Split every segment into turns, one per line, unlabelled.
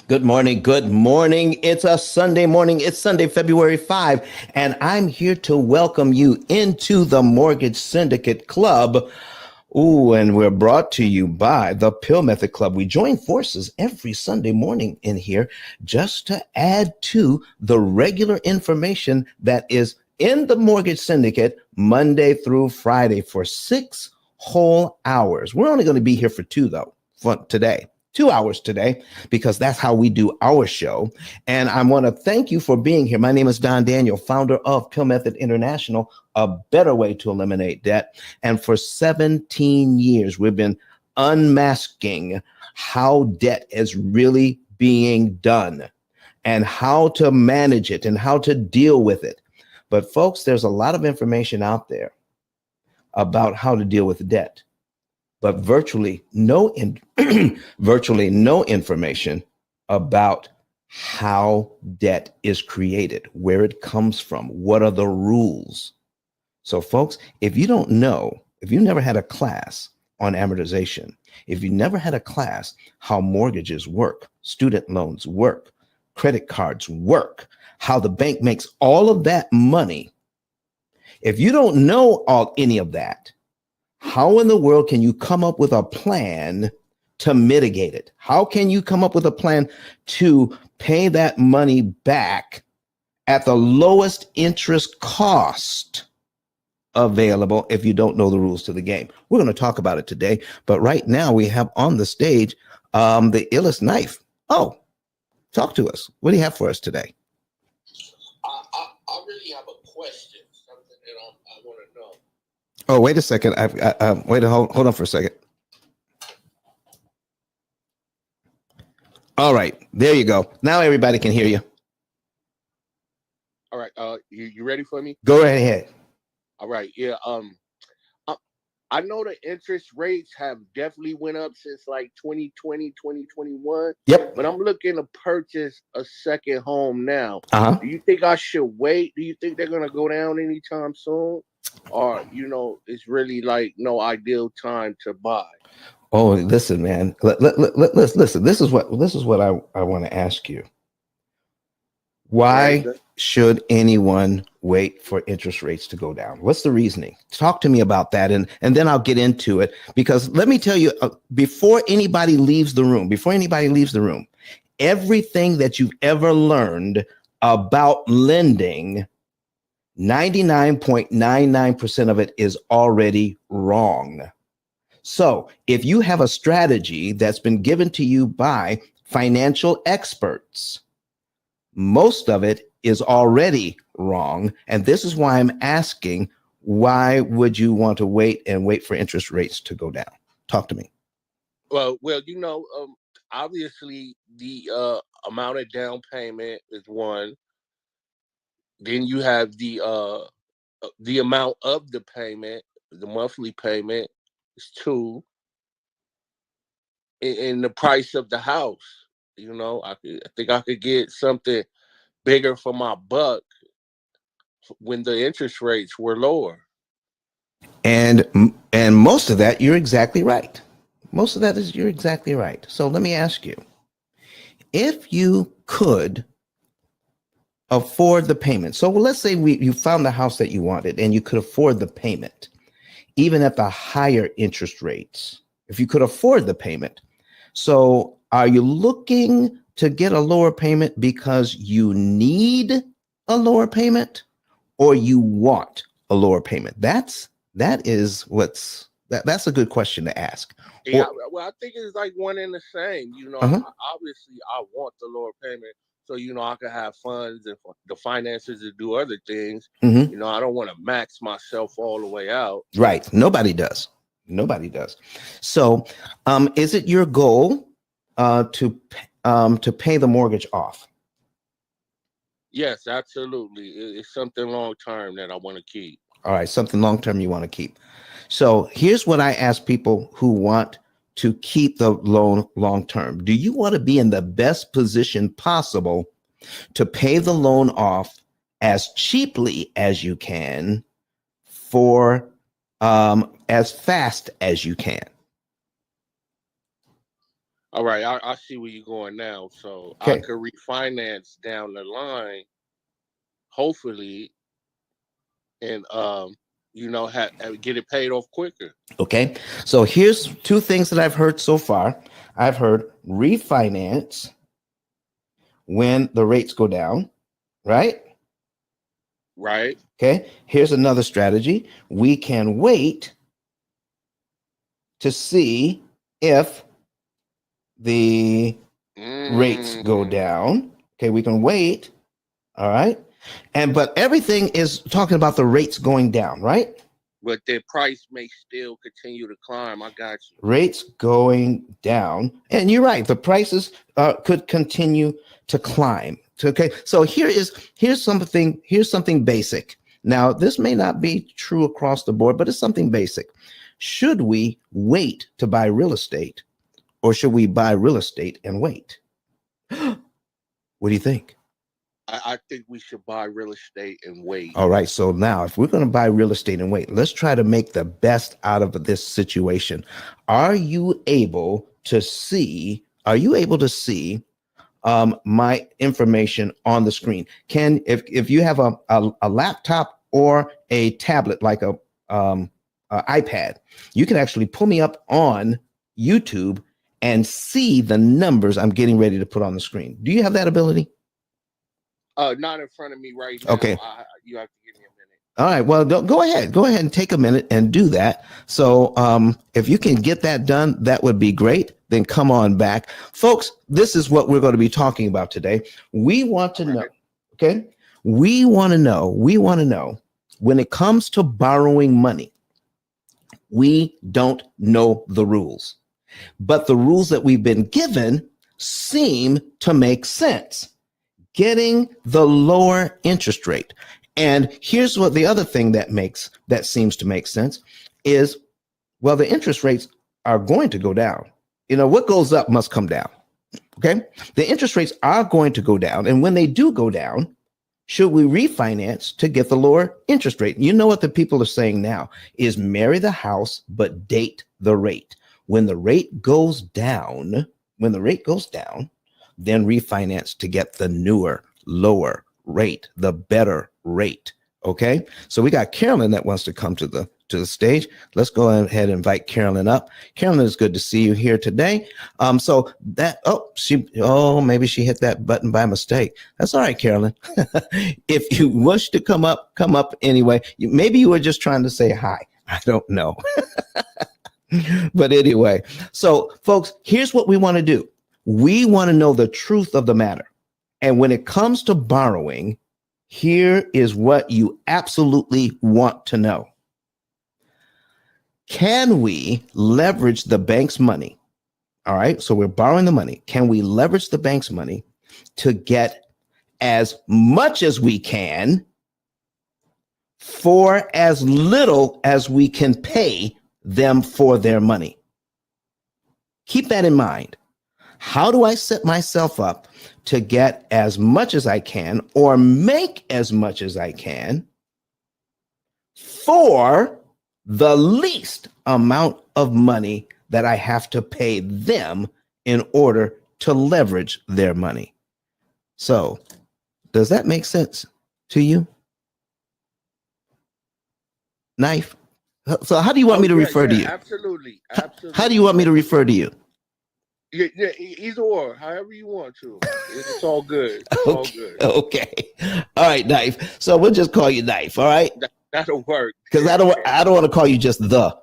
Good morning. Good morning. It's a Sunday morning. It's Sunday, February 5, and I'm here to welcome you into the Mortgage Syndicate Club. Ooh, and we're brought to you by the P.I.L.L Method Club. We join forces every Sunday morning in here just to add to the regular information that is in the Mortgage Syndicate Monday through Friday for 6 whole hours. We're only going to be here for 2, though, for today. 2 hours today, because that's how we do our show. And I want to thank you for being here. My name is Don Daniel, founder of P.I.L.L Method International, a better way to eliminate debt. And for 17 years, we've been unmasking how debt is really being done and how to manage it and how to deal with it. But folks, there's a lot of information out there about how to deal with debt, but virtually no information about how debt is created, where it comes from, what are the rules. So folks, if you don't know, if you never had a class on amortization, if you never had a class how mortgages work, student loans work, credit cards work, how the bank makes all of that money, if you don't know any of that, how in the world can you come up with a plan to mitigate it? How can you come up with a plan to pay that money back at the lowest interest cost available if you don't know the rules to the game? We're going to talk about it today, but right now we have on the stage the illest knife. Oh, talk to us. What do you have for us today?
I really have a question, something that I want to know.
Oh, wait a second. Hold on for a second. All right, there you go. Now everybody can hear you.
All right, you ready for me?
Go right ahead.
All right, yeah. I know the interest rates have definitely went up since like 2020, 2021.
Yep.
But I'm looking to purchase a second home now.
Uh-huh.
Do you think I should wait? Do you think they're gonna go down anytime soon? Or, it's really like no ideal time to buy?
Oh, listen, man. Let's listen. This is what I want to ask you. Why should anyone wait for interest rates to go down? What's the reasoning? Talk to me about that, and then I'll get into it. Because let me tell you, before anybody leaves the room, everything that you've ever learned about lending, 99.99% of it is already wrong. So if you have a strategy that's been given to you by financial experts, most of it is already wrong. And this is why I'm asking, why would you want to wait for interest rates to go down? Talk to me.
Well, obviously the amount of down payment is one. Then you have the amount of the payment, the monthly payment is two, and the price of the house. I think I could get something bigger for my buck when the interest rates were lower.
And most of that, you're exactly right. You're exactly right. So let me ask you, if you could afford the payment. So let's say you found the house that you wanted and you could afford the payment, even at the higher interest rates, if you could afford the payment. So are you looking to get a lower payment because you need a lower payment, or you want a lower payment? That's a good question to ask.
Yeah, I think it's like one and the same. Obviously I want the lower payment so I can have funds and the finances to do other things.
Mm-hmm.
I don't want to max myself all the way out.
Right. Nobody does. So, is it your goal to pay the mortgage off?
Yes, absolutely. It's something long term that I want to keep.
All right, something long term you want to keep. So here's what I ask people who want to keep the loan long term. Do you want to be in the best position possible to pay the loan off as cheaply as you can for as fast as you can?
All right, I see where you're going now. So I
Okay.
could refinance down the line, hopefully, and get it paid off quicker.
Okay. So here's two things that I've heard so far. I've heard refinance when the rates go down, right?
Right.
Okay. Here's another strategy. We can wait to see if the rates go
Mm.
down. Okay. We can wait. All right. But everything is talking about the rates going down, right?
But their price may still continue to climb. I got you.
Rates going down. And you're right. The prices could continue to climb. Okay. So here's something basic. Now, this may not be true across the board, but it's something basic. Should we wait to buy real estate, or should we buy real estate and wait? What do you think?
I think we should buy real estate and wait.
All right. So now, if we're going to buy real estate and wait, let's try to make the best out of this situation. Are you able to see? Are you able to see my information on the screen? If you have a laptop or a tablet like a iPad, you can actually pull me up on YouTube and see the numbers I'm getting ready to put on the screen. Do you have that ability?
Not in front of me right now.
Okay.
You have to give me a minute.
All right. Well, go ahead. Go ahead and take a minute and do that. So if you can get that done, that would be great. Then come on back. Folks, this is what we're going to be talking about today. We want to know, okay? We want to know when it comes to borrowing money, we don't know the rules. But the rules that we've been given seem to make sense. Getting the lower interest rate. And here's what the other thing that seems to make sense is, well, the interest rates are going to go down. You know, what goes up must come down. Okay. The interest rates are going to go down. And when they do go down, should we refinance to get the lower interest rate? You know what the people are saying now is marry the house, but date the rate. When the rate goes down, then refinance to get the newer, lower rate, the better rate. Okay. So we got Carolyn that wants to come to the stage. Let's go ahead and invite Carolyn up. Carolyn, it's good to see you here today. Maybe she hit that button by mistake. That's all right, Carolyn. If you wish to come up anyway. Maybe you were just trying to say hi. I don't know. But anyway, so folks, here's what we want to do. We want to know the truth of the matter. And when it comes to borrowing, here is what you absolutely want to know. Can we leverage the bank's money? All right. So we're borrowing the money. Can we leverage the bank's money to get as much as we can for as little as we can pay them for their money? Keep that in mind. How do I set myself up to get as much as I can or make as much as I can for the least amount of money that I have to pay them in order to leverage their money? So, does that make sense to you? Knife? So how do you want me to refer to you?
Absolutely.
How do you want me to refer to you?
Yeah, either or, however you want to. It's all good. It's all good.
Okay. All right, Knife. So we'll just call you Knife. All right.
That'll work.
Because I don't want to call you just the.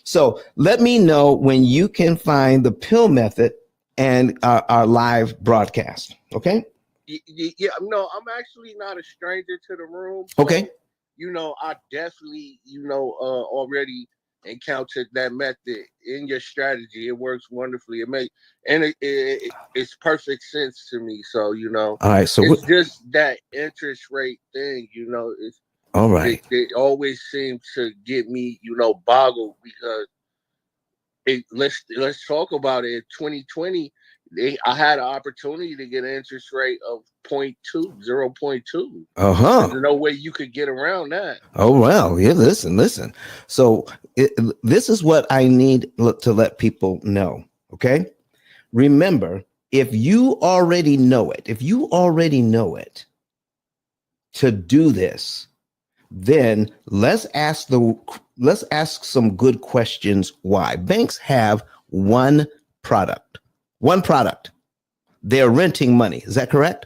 So let me know when you can find the P.I.L.L method and our live broadcast. Okay.
Yeah. No, I'm actually not a stranger to the room.
So, okay.
I definitely, already encountered that method in your strategy. It works wonderfully. It's perfect sense to me. So,
all right. So
it's just that interest rate thing, it's
all right.
It always seems to get me, boggled because let's talk about it. In 2020, I had an opportunity to get an interest rate of 0.2.
Uh-huh.
There's no way you could get around that.
Oh, well, yeah, listen. So this is what I need to let people know, okay? Remember, if you already know it, to do this, then let's ask some good questions. Why? Banks have one product. They're renting money. Is that correct?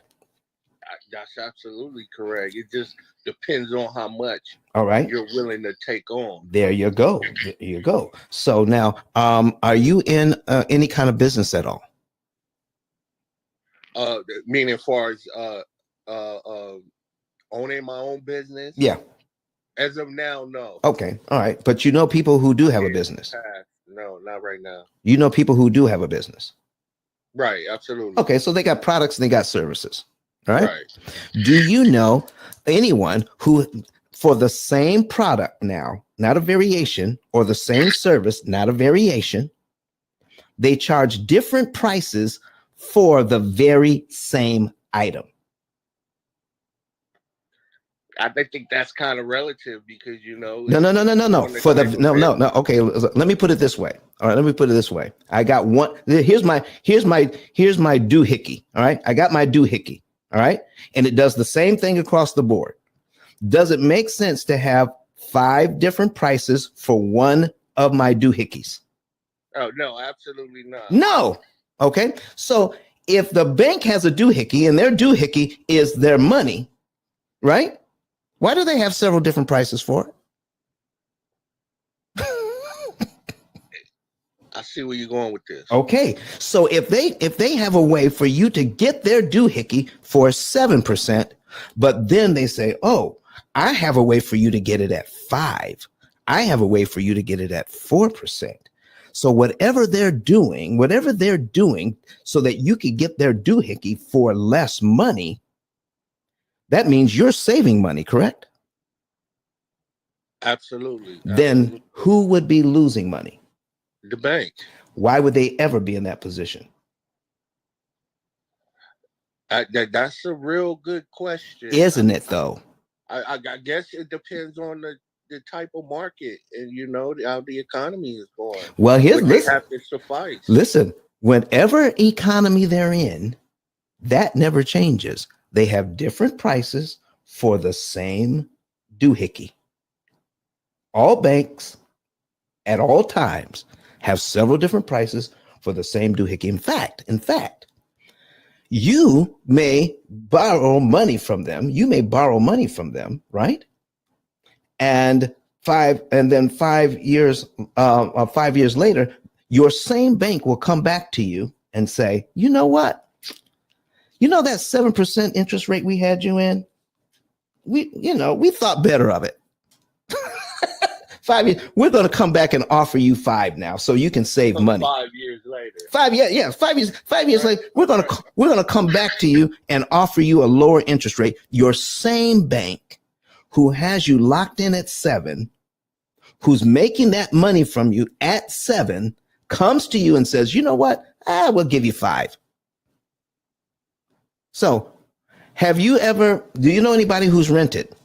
That's absolutely correct. It just depends on how much
All right.
you're willing to take on.
There you go. So now, are you in any kind of business at all?
Meaning as far as owning my own business?
Yeah.
As of now, no.
Okay. All right. But you know people who do have a business?
No, not right now.
You know people who do have a business?
Right. Absolutely.
Okay. So they got products and they got services. All right.
Right.
Do you know anyone who, for the same product now, not a variation, or the same service, not a variation, they charge different prices for the very same item?
I think that's kind of relative because
No. No. Okay, let me put it this way. All right, let me put it this way. I got one. Here's my doohickey. All right, I got my doohickey. All right, and it does the same thing across the board. Does it make sense to have 5 different prices for one of my doohickeys?
Oh no, absolutely not.
No. Okay, so if the bank has a doohickey and their doohickey is their money, right? Why do they have several different prices for it?
I see where you're going with this.
Okay, so if they have a way for you to get their doohickey for 7%, but then they say, "Oh, I have a way for you to get it at 5. I have a way for you to get it at 4%." So whatever they're doing, so that you could get their doohickey for less money, that means you're saving money, correct?
Absolutely.
Then who would be losing money?
The bank.
Why would they ever be in that position?
That's a real good question.
Isn't it, though?
I guess it depends on the type of market and, how the economy is going.
Well, listen,
have to suffice.
Listen, whatever economy they're in, that never changes. They have different prices for the same doohickey. All banks at all times have several different prices for the same doohickey. In fact, you may borrow money from them. Right? And 5 years later, your same bank will come back to you and say, "You know what? You know that 7% interest rate we had you in? We thought better of it. 5 years, we're going to come back and offer you 5 now, so you can save money."
5 years later.
5 years, yeah, 5 years. 5 years later, we're gonna come back to you and offer you a lower interest rate. Your same bank, who has you locked in at 7, who's making that money from you at 7, comes to you and says, "You know what? We'll give you 5." So, do you know anybody who's rented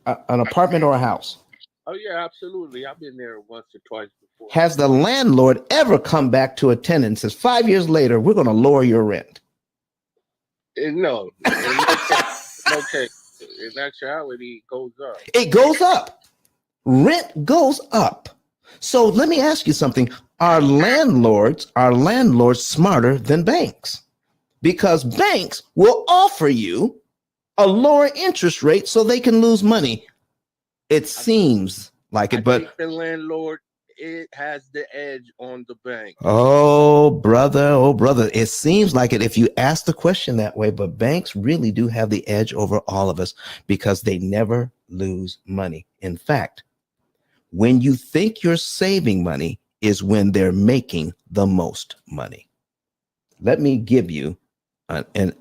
an apartment or a house?
Oh yeah, absolutely. I've been there once or twice before.
Has the landlord ever come back to a tenant and says, 5 years later, we're going to lower your rent?
No. Okay. In actuality, it goes up.
It goes up. Rent goes up. So let me ask you something. Are landlords smarter than banks? Because banks will offer you a lower interest rate so they can lose money. It seems like it, but
the landlord, it has the edge on the bank.
Oh, brother. It seems like it if you ask the question that way, but banks really do have the edge over all of us because they never lose money. In fact, when you think you're saving money is when they're making the most money. Let me give you an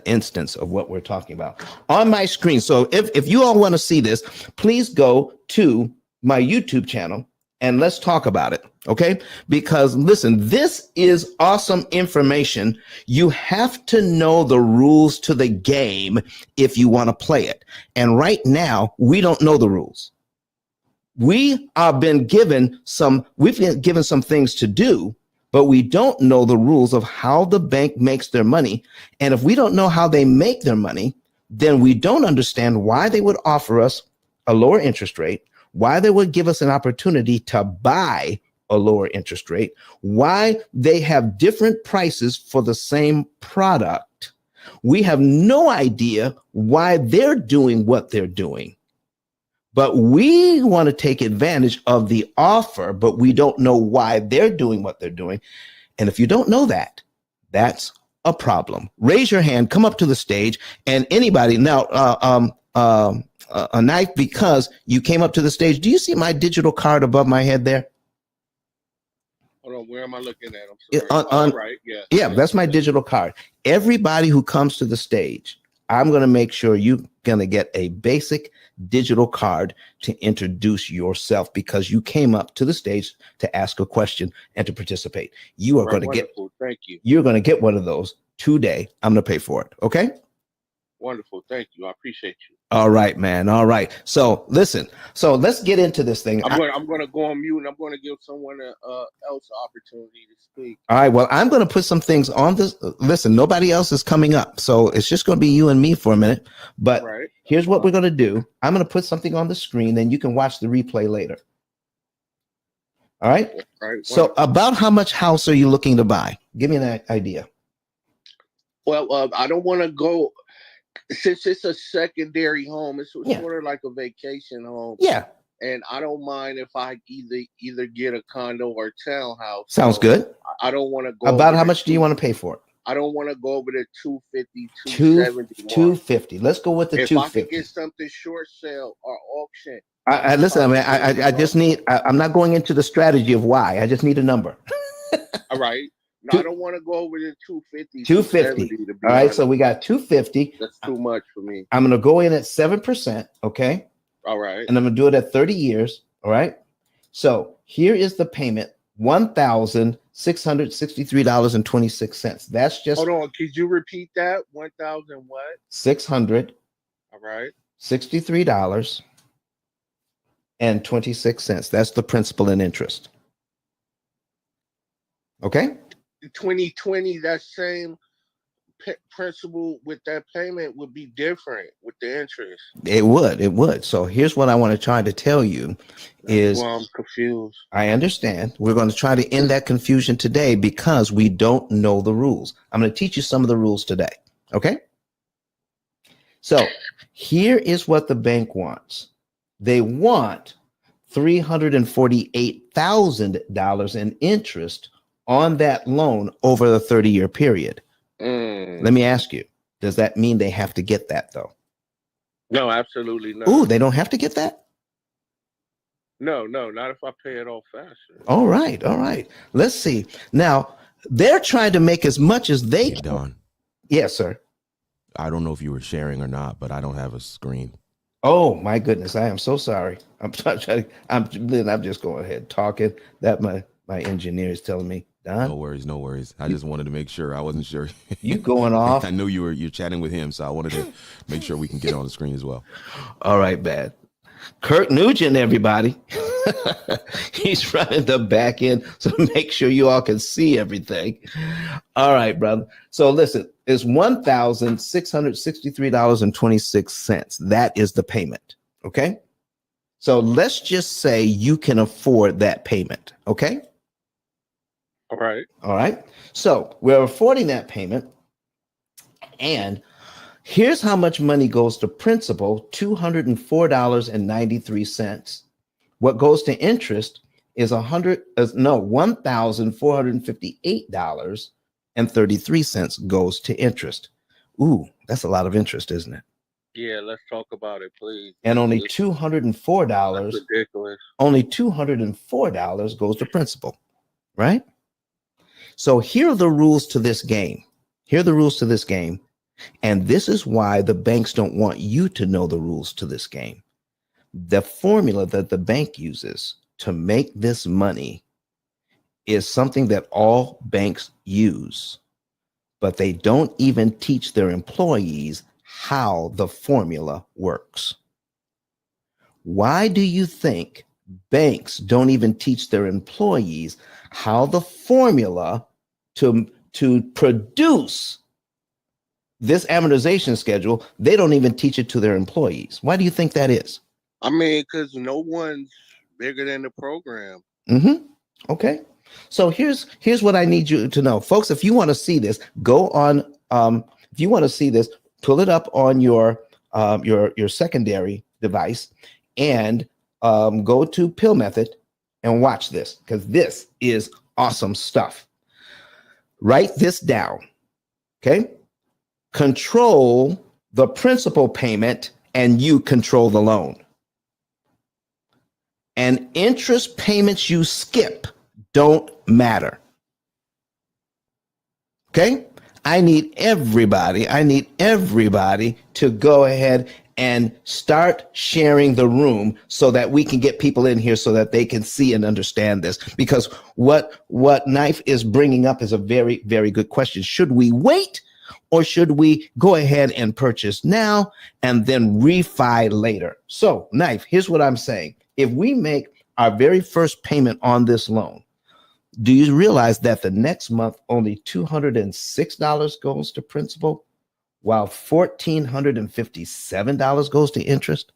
instance of what we're talking about on my screen. So if you all want to see this, please go to my YouTube channel and let's talk about it. Okay. Because listen, this is awesome information. You have to know the rules to the game if you want to play it. And right now, we don't know the rules. We've been given some things to do, but we don't know the rules of how the bank makes their money. And if we don't know how they make their money, then we don't understand why they would offer us a lower interest rate, why they would give us an opportunity to buy a lower interest rate, why they have different prices for the same product. We have no idea why they're doing what they're doing. But we want to take advantage of the offer, but we don't know why they're doing what they're doing. And if you don't know that, that's a problem. Raise your hand, come up to the stage, and anybody now, a knife, because you came up to the stage. Do you see my digital card above my head there?
Hold on, where am I looking at? I'm sorry. Right, yeah.
Yeah, that's my digital card. Everybody who comes to the stage, I'm going to make sure you're going to get a basic digital card to introduce yourself, because you came up to the stage to ask a question and to participate. You are going to get,
thank you.
You're going to get one of those today. I'm going to pay for it. Okay.
Wonderful. Thank you. I appreciate you.
All right, man. All right. So listen, so let's get into this thing.
I'm going to go on mute, and I'm going to give someone else an opportunity to speak.
All right. Well, I'm going to put some things on this. Listen, nobody else is coming up, so it's just going to be you and me for a minute. But here's what we're going to do. I'm going to put something on the screen, and you can watch the replay later. All right. So about how much house are you looking to buy? Give me an idea.
Well, I don't want to go. Since it's a secondary home, it's sort of like a vacation home.
Yeah.
And I don't mind if I either get a condo or townhouse.
Sounds good.
I don't want to go.
About how much do you want to pay for it?
I don't want to go over the 250, 270.
250. Let's go with the 250.
If I could get something short sale or auction.
Listen, I mean, I just need, I'm not going into the strategy of why. I just need a number.
All right. No, I don't want to go over the 250.
250. All right. So we got 250.
That's too much for me.
I'm going to go in at 7%. Okay.
All right.
And I'm going to do it at 30 years. All right. So here is the payment. $1,663.26. That's just.
Hold on. Could you repeat that? 1,000 what?
600.
All right.
$63.26. That's the principal and interest. Okay.
2020, that same principal with that payment would be different with the interest.
It would. So here's what I want to try to tell you is,
well, I'm confused.
I understand. We're going to try to end that confusion today because we don't know the rules. I'm going to teach you some of the rules today. Okay. So here is what the bank wants. They want $348,000 in interest on that loan over the 30-year period. Let me ask you, does that mean they have to get that though?
No, absolutely not.
Ooh, they don't have to get that?
No, not if I pay it off faster.
All right. Let's see. Now, they're trying to make as much as they can.
Don.
Yes, sir.
I don't know if you were sharing or not, but I don't have a screen.
Oh my goodness, I am so sorry. I'm just going ahead talking. That my engineer is telling me, Don.
No worries. I just wanted to make sure. I wasn't sure.
You going off?
I know you're chatting with him, so I wanted to make sure we can get on the screen as well.
All right, bad. Kirk Nugent, everybody. He's running the back end, so make sure you all can see everything. All right, brother. So listen, it's $1,663.26. That is the payment. Okay. So let's just say you can afford that payment. Okay.
All right.
So we're affording that payment. And here's how much money goes to principal, $204.93. What goes to interest is $1,458.33 goes to interest. Ooh, that's a lot of interest, isn't it?
Yeah, let's talk about it, please.
And only $204.
That's ridiculous.
Only $204 goes to principal, right? So here are the rules to this game. And this is why the banks don't want you to know the rules to this game. The formula that the bank uses to make this money is something that all banks use, but they don't even teach their employees how the formula works. Why do you think banks don't even teach their employees how the formula to produce this amortization schedule, they don't even teach it to their employees? Why do you think that is?
I mean, because no one's bigger than the program.
Okay. So here's what I need you to know, folks. If you want to see this, go on. If you want to see this, pull it up on your secondary device and go to P.I.L.L method and watch this, because this is awesome stuff. Write this down. Okay. Control the principal payment and you control the loan. And interest payments you skip don't matter. Okay? I need everybody to go ahead and start sharing the room so that we can get people in here so that they can see and understand this. Because what Knife is bringing up is a very, very good question. Should we wait, or should we go ahead and purchase now and then refi later? So, Knife, here's what I'm saying. If we make our very first payment on this loan, do you realize that the next month only $206 goes to principal, while $1,457 goes to interest?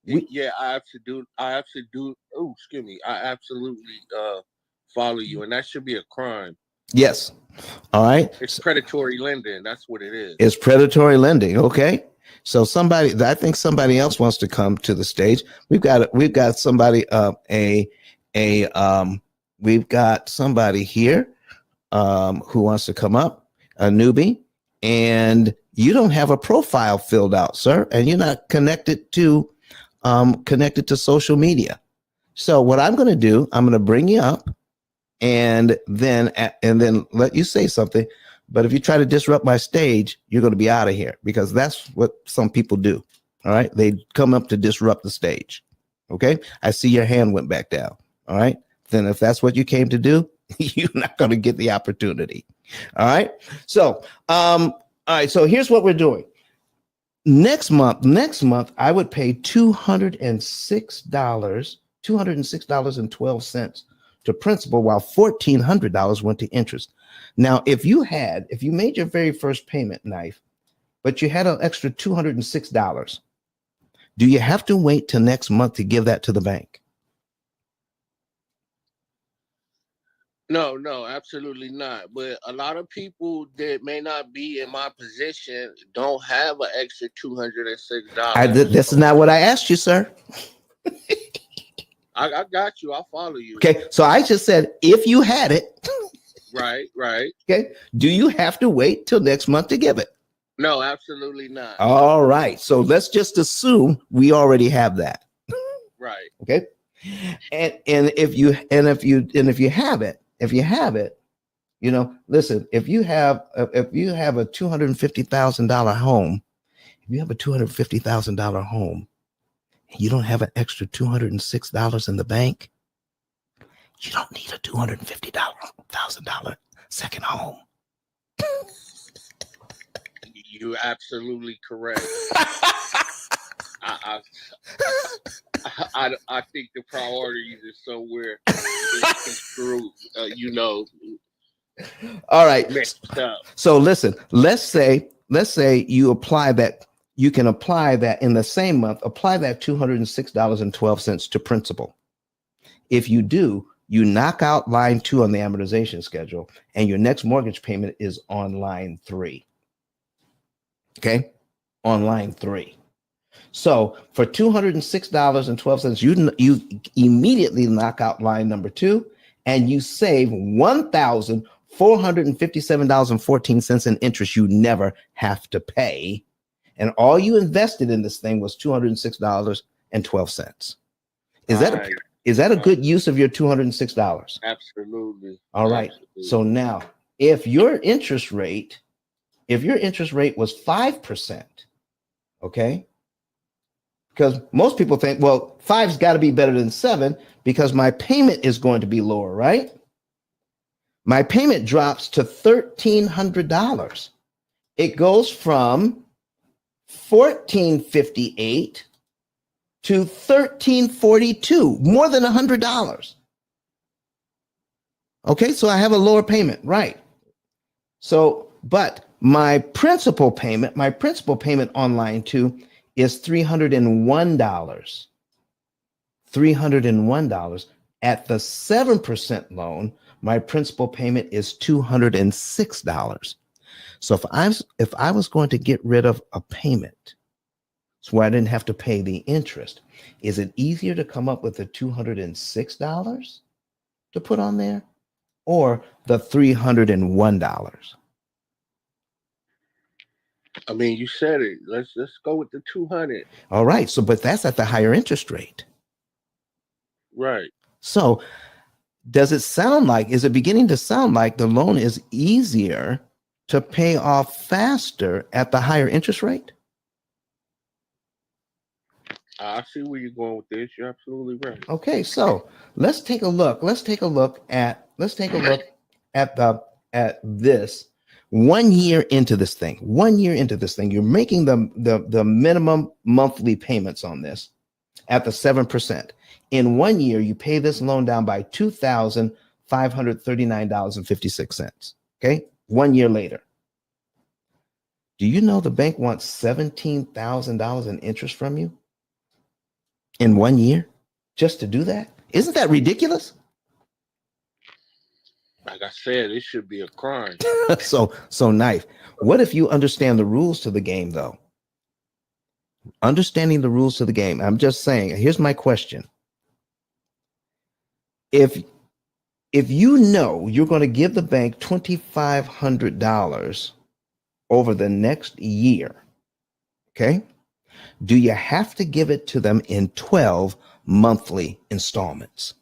Yeah, I absolutely. Oh, excuse me. I absolutely follow you, and that should be a crime.
Yes. All right.
It's predatory lending. That's what it is.
It's predatory lending. Okay. So I think somebody else wants to come to the stage. We've got somebody we've got somebody here who wants to come up, a newbie, and you don't have a profile filled out, sir, and you're not connected to social media. So what I'm going to do, I'm going to bring you up and then let you say something. But if you try to disrupt my stage, you're going to be out of here, because that's what some people do. All right. They come up to disrupt the stage. Okay. I see your hand went back down. All right. Then if that's what you came to do, you're not going to get the opportunity. All right. So, all right. So here's what we're doing. Next month, I would pay $206.12 to principal, while $1,400 went to interest. Now, if you made your very first payment, Knife, but you had an extra $206, do you have to wait till next month to give that to the bank?
No, absolutely not. But a lot of people that may not be in my position don't have an extra $206.
This is not what I asked you, sir.
I got you. I'll follow you.
Okay, so I just said if you had it.
Right.
Okay, do you have to wait till next month to give it?
No, absolutely not.
All right, so let's just assume we already have that.
Right.
Okay, and if you have it, you know, listen, if you have a $250,000 home, and you don't have an extra $206 in the bank, you don't need a $250,000 second home.
You're absolutely correct. I think the priorities is somewhere through,
All right.
Mixed up.
So listen, let's say you apply that. You can apply that in the same month. Apply that $206.12 to principal. If you do, you knock out line 2 on the amortization schedule, and your next mortgage payment is on line 3. Okay, on line 3. So for $206.12, you immediately knock out line number 2, and you save $1,457.14 in interest you never have to pay. And all you invested in this thing was $206.12. Is that a good use of your $206?
Absolutely.
All right. Absolutely. So now, if your interest rate was 5%, okay, Because most people think, well, 5's got to be better than 7 because my payment is going to be lower, right? My payment drops to $1,300. It goes from $1,458 to $1,342, more than $100. Okay, so I have a lower payment, right? So, but my principal payment online too is $301. $301. At the 7% loan, my principal payment is $206. So if I was going to get rid of a payment, so I didn't have to pay the interest, is it easier to come up with the $206 to put on there or the $301?
I mean, you said it. Let's go with the 200.
All right. So, but that's at the higher interest rate.
Right.
So is it beginning to sound like the loan is easier to pay off faster at the higher interest rate?
I see where you're going with this. You're absolutely right.
Okay, so let's take a look. Let's take a look at this 1 year into this thing. 1 year into this thing, you're making the minimum monthly payments on this at the 7%. In 1 year, you pay this loan down by $2,539.56. Okay, 1 year later. Do you know the bank wants $17,000 in interest from you in 1 year just to do that? Isn't that ridiculous?
Like I said, it should be a crime.
So Knife, what if you understand the rules to the game, though? Understanding the rules to the game. I'm just saying, here's my question. If you know you're going to give the bank $2,500 over the next year, okay, do you have to give it to them in 12 monthly installments?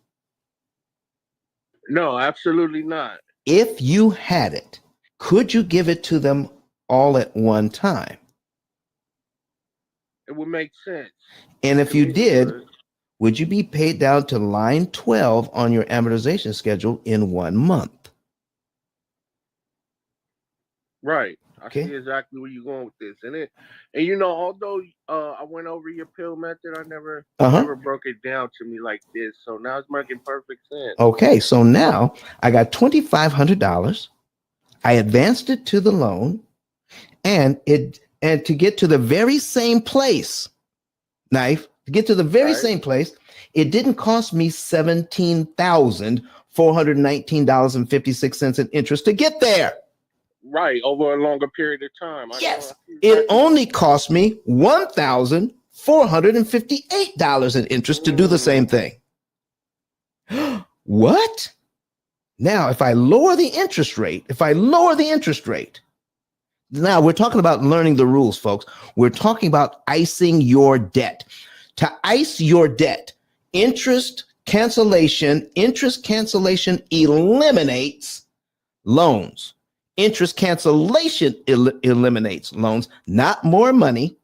No, absolutely not.
If you had it, could you give it to them all at one time?
It would make sense.
And if you did, would you be paid down to line 12 on your amortization schedule in 1 month?
Right.
Okay.
I see exactly where you're going with this. And you know, although I went over your P.I.L.L method, I never broke it down to me like this. So now it's making perfect sense.
Okay, so now I got $2,500. I advanced it to the loan, and to get to the very same place, Knife, to get to the very same place, it didn't cost me $17,419.56 in interest to get there.
Right, over a longer period of time.
Yes, it only cost me $1,458 in interest to do the same thing. What? Now, if I lower the interest rate, now we're talking about learning the rules, folks. We're talking about icing your debt. To ice your debt, interest cancellation eliminates loans. Interest cancellation eliminates loans, not more money,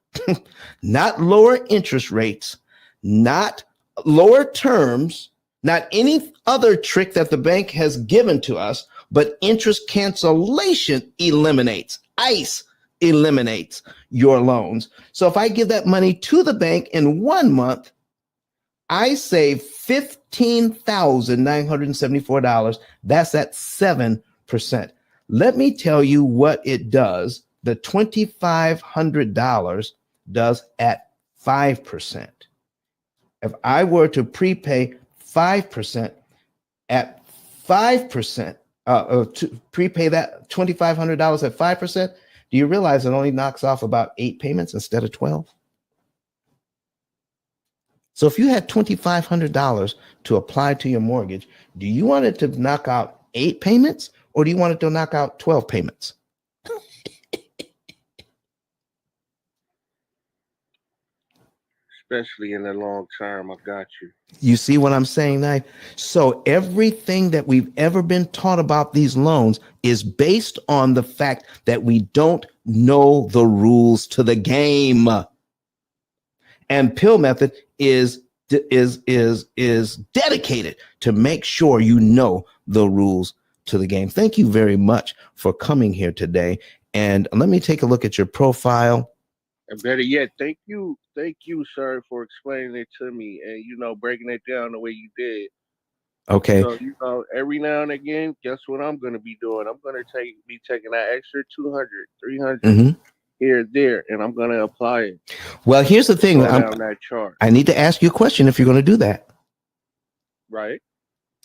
not lower interest rates, not lower terms, not any other trick that the bank has given to us, but interest cancellation eliminates, ICE eliminates your loans. So if I give that money to the bank in 1 month, I save $15,974. That's at 7%. Let me tell you what it does. The $2,500 does at 5%. If I were to prepay 5% at 5%, to prepay that $2,500 at 5%, do you realize it only knocks off about 8 payments instead of 12? So if you had $2,500 to apply to your mortgage, do you want it to knock out 8 payments or do you want it to knock out 12 payments?
Especially in the long term, I got you.
You see what I'm saying, Knife? So everything that we've ever been taught about these loans is based on the fact that we don't know the rules to the game. And P.I.L.L method is dedicated to make sure you know the rules to the game. Thank you very much for coming here today. And let me take a look at your profile.
And better yet, thank you, sir, for explaining it to me and breaking it down the way you did.
Okay.
So every now and again, guess what I'm gonna be doing? I'm gonna be taking that extra 200, 300 here, there, and I'm gonna apply it.
Well, here's the thing.
Down that chart.
I need to ask you a question if you're going to do that.
Right.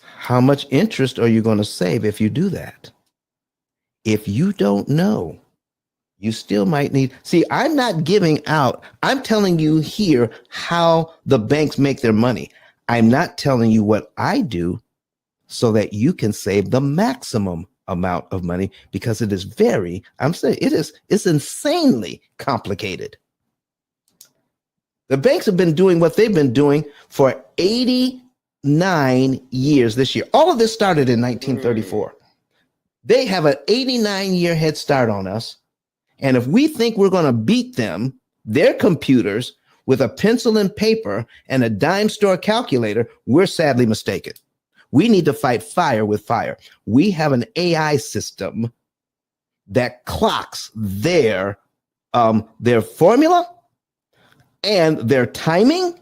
How much interest are you going to save if you do that? If you don't know, you still might need. See, I'm not giving out. I'm telling you here how the banks make their money. I'm not telling you what I do so that you can save the maximum amount of money, because it is it's insanely complicated. The banks have been doing what they've been doing for 89 years this year. All of this started in 1934. They have an 89-year head start on us. And if we think we're going to beat them, their computers, with a pencil and paper and a dime store calculator, we're sadly mistaken. We need to fight fire with fire. We have an AI system that clocks their formula and their timing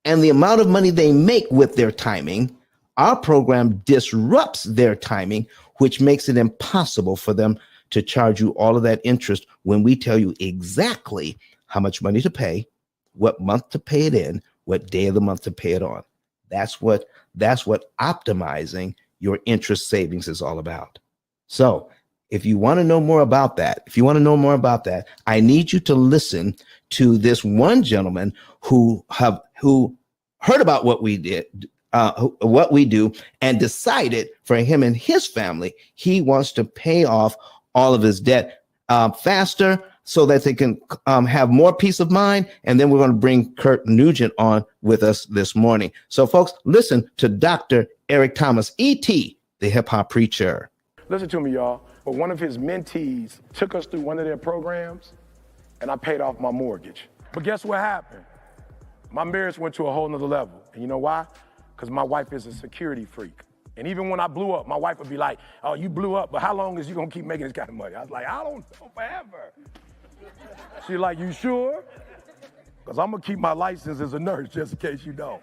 and the amount of money they make with their timing. Our program disrupts their timing, which makes it impossible for them to charge you all of that interest when we tell you exactly how much money to pay, what month to pay it in, what day of the month to pay it on. That's what optimizing your interest savings is all about. So if you want to know more about that, I need you to listen to this one gentleman who heard about what we did, what we do, and decided for him and his family, he wants to pay off all of his debt faster so that they can have more peace of mind. And then we're going to bring Kurt Nugent on with us this morning. So folks, listen to Dr. Eric Thomas, E.T., the hip hop preacher.
Listen to me, y'all. But one of his mentees took us through one of their programs, and I paid off my mortgage. But guess what happened? My marriage went to a whole nother level. And you know why? Because my wife is a security freak. And even when I blew up, my wife would be like, oh, you blew up, but how long is you gonna keep making this kind of money? I was like, I don't know, forever. She's like, you sure? Because I'm gonna keep my license as a nurse, just in case you don't.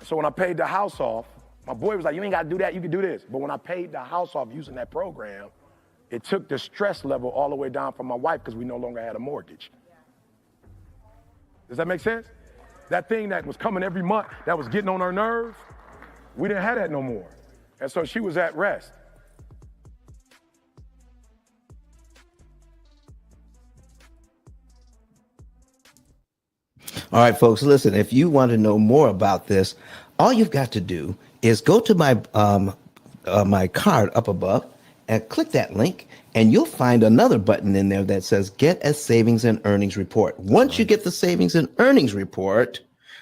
So when I paid the house off, my boy was like, you ain't gotta do that, you can do this. But when I paid the house off using that program, it took the stress level all the way down for my wife because we no longer had a mortgage. Does that make sense? That thing that was coming every month, that was getting on her nerves, we didn't have that no more. And so she was at rest.
All right, folks, listen, if you want to know more about this, all you've got to do is go to my my card up above and click that link, and you'll find another button in there that says Get a Savings and Earnings Report. Once you get the Savings and Earnings Report,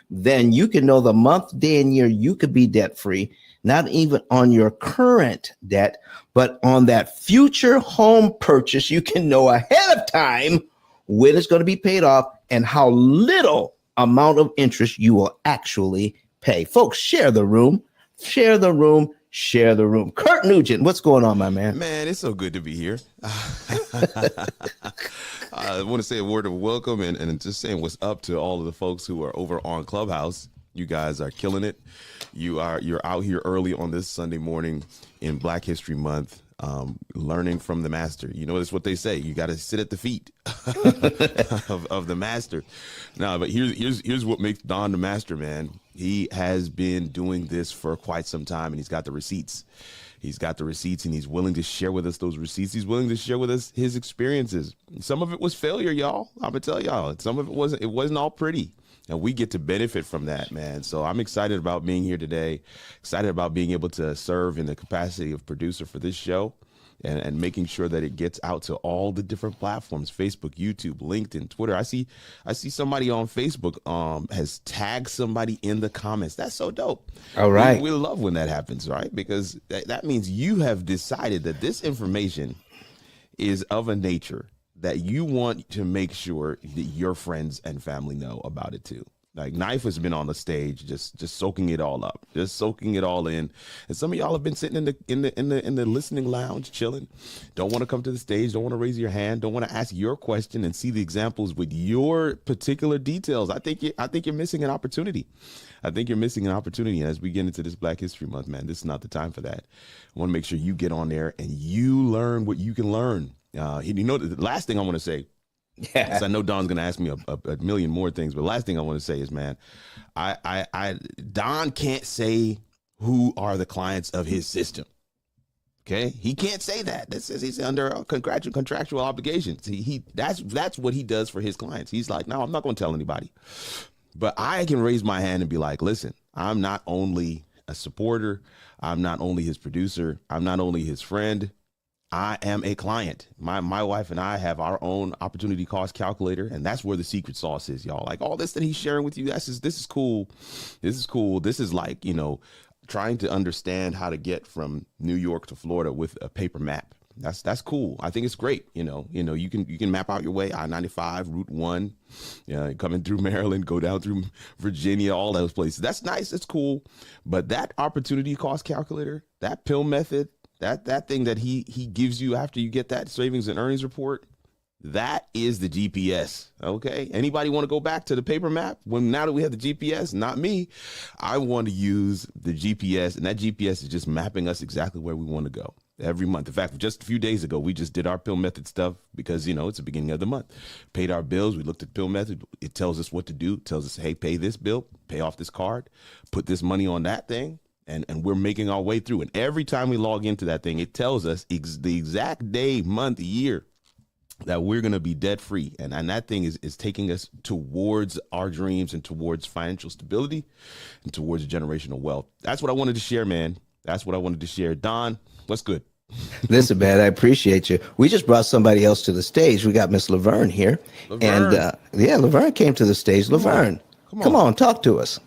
then you can know the month, day, and year you could be debt-free, not even on your current debt, but on that future home purchase. You can know ahead of time when it's going to be paid off and how little amount of interest you will actually pay. Folks, share the room, share the room, share the room. Kurt Nugent, what's going on, my man?
Man, it's so good to be here. I want to say a word of welcome and just saying what's up to all of the folks who are over on Clubhouse. You guys are killing it. You're out here early on this Sunday morning in Black History Month, learning from the master. You know, that's what they say. You got to sit at the feet of the master. No, but here's what makes Don the master, man. He has been doing this for quite some time, and he's got the receipts. He's got the receipts, and he's willing to share with us those receipts. He's willing to share with us his experiences. Some of it was failure, y'all. I'm gonna tell y'all. Some of it wasn't all pretty. And we get to benefit from that, man. So I'm excited about being here today, excited about being able to serve in the capacity of producer for this show and making sure that it gets out to all the different platforms, Facebook, YouTube, LinkedIn, Twitter. I see somebody on Facebook has tagged somebody in the comments. That's so dope.
All right.
We love when that happens, right? Because that means you have decided that this information is of a nature that you want to make sure that your friends and family know about it too. Like Knife has been on the stage, just soaking it all up, just soaking it all in. And some of y'all have been sitting in the listening lounge, chilling. Don't want to come to the stage. Don't want to raise your hand. Don't want to ask your question and see the examples with your particular details. I think you're missing an opportunity. I think you're missing an opportunity as we get into this Black History Month, man. This is not the time for that. I want to make sure you get on there and you learn what you can learn. The last thing I want to say.
Yeah.
Because I know Don's gonna ask me a million more things, but last thing I want to say is, man, Don can't say who are the clients of his system. Okay, he can't say that. That says he's under contractual obligations. That's what he does for his clients. He's like, no, I'm not going to tell anybody. But I can raise my hand and be like, listen, I'm not only a supporter, I'm not only his producer, I'm not only his friend. I am a client. My wife and I have our own opportunity cost calculator, and that's where the secret sauce is, y'all. Like all this that he's sharing with you, this is cool. This is cool. This is like, trying to understand how to get from New York to Florida with a paper map. That's cool. I think it's great. You can map out your way, I-95, Route 1, coming through Maryland, go down through Virginia, all those places. That's nice. It's cool. But that opportunity cost calculator, that P.I.L.L method, that thing that he gives you after you get that savings and earnings report, that is the GPS. Okay. Anybody want to go back to the paper map? Now that we have the GPS, not me. I want to use the GPS, and that GPS is just mapping us exactly where we want to go every month. In fact, just a few days ago, we just did our P.I.L.L method stuff because, it's the beginning of the month. Paid our bills. We looked at P.I.L.L method. It tells us what to do. It tells us, hey, pay this bill, pay off this card, put this money on that thing. And we're making our way through. And every time we log into that thing, it tells us the exact day, month, year that we're going to be debt free. And that thing is taking us towards our dreams and towards financial stability and towards generational wealth. That's what I wanted to share, man. That's what I wanted to share. Don, what's good?
Listen, man, I appreciate you. We just brought somebody else to the stage. We got Miss Laverne here.
Laverne.
And Laverne came to the stage. Laverne, come on, talk to us.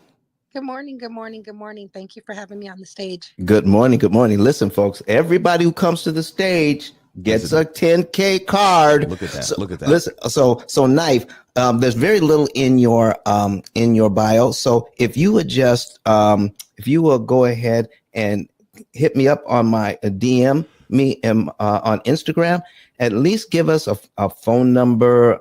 Good morning. Good morning. Good morning. Thank you for having me on the stage.
Good morning. Good morning. Listen, folks, everybody who comes to the stage gets a 10K card.
Look at that. Look at that.
Listen, so Knife, there's very little in your bio. So if you would just if you will go ahead and hit me up on my DM me on Instagram, at least give us a phone number,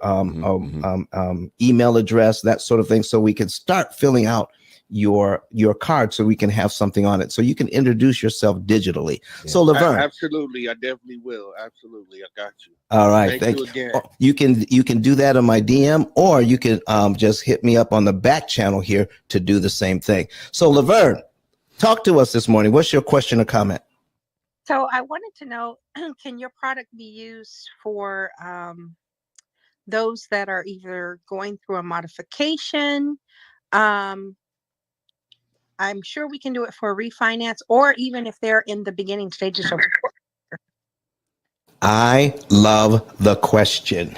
email address, that sort of thing, so we can start filling out your card so we can have something on it so you can introduce yourself digitally. Yeah. So Laverne,
absolutely, I definitely will. Absolutely, I got you.
All right, thank you again. You can do that on my DM, or you can just hit me up on the back channel here to do the same thing. So Laverne, talk to us this morning. What's your question or comment?
So I wanted to know, can your product be used for those that are either going through a modification? I'm sure we can do it for a refinance, or even if they're in the beginning stages of.
I love the question.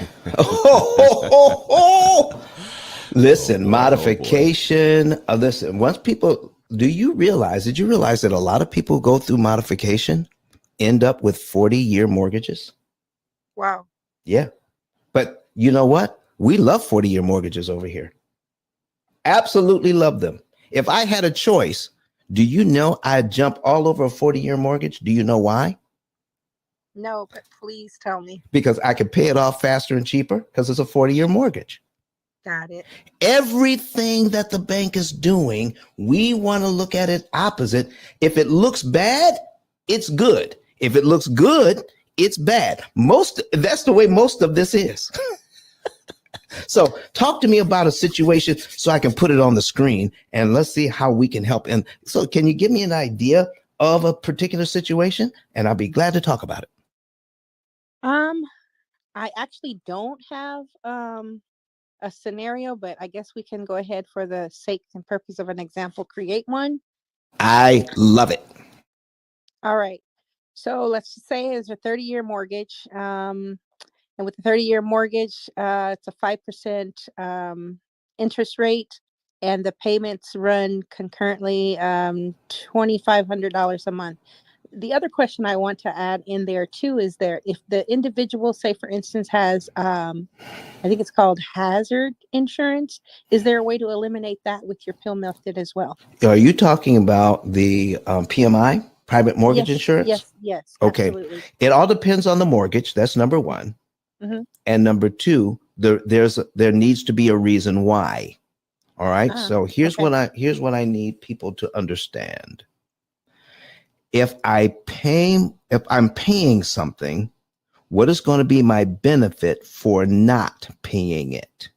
Listen, modification. Listen, once people, did you realize that a lot of people who go through modification end up with 40-year mortgages?
Wow.
Yeah. But you know what? We love 40-year mortgages over here. Absolutely love them. If I had a choice, do you know I'd jump all over a 40-year mortgage? Do you know why?
No, but please tell me.
Because I could pay it off faster and cheaper because it's a 40-year mortgage.
Got it.
Everything that the bank is doing, we want to look at it opposite. If it looks bad, it's good. If it looks good, it's bad. That's the way most of this is. So talk to me about a situation so I can put it on the screen and let's see how we can help. And so can you give me an idea of a particular situation? And I'll be glad to talk about it.
I actually don't have a scenario, but I guess we can go ahead, for the sake and purpose of an example, create one.
I love it.
All right. So let's just say it's a 30-year mortgage. And with the 30-year mortgage, it's a 5% interest rate, and the payments run concurrently, $2,500 a month. the other question I want to add in there too is if the individual, say for instance, has I think it's called hazard insurance, is there a way to eliminate that with your P.I.L.L method as well?
Are you talking about the PMI, private mortgage insurance?
Yes,
Okay.
absolutely.
It all depends on the mortgage. That's number one.
Mm-hmm.
And number two, there needs to be a reason why. All right. So here's what I need people to understand. If I'm paying something, what is going to be my benefit for not paying it?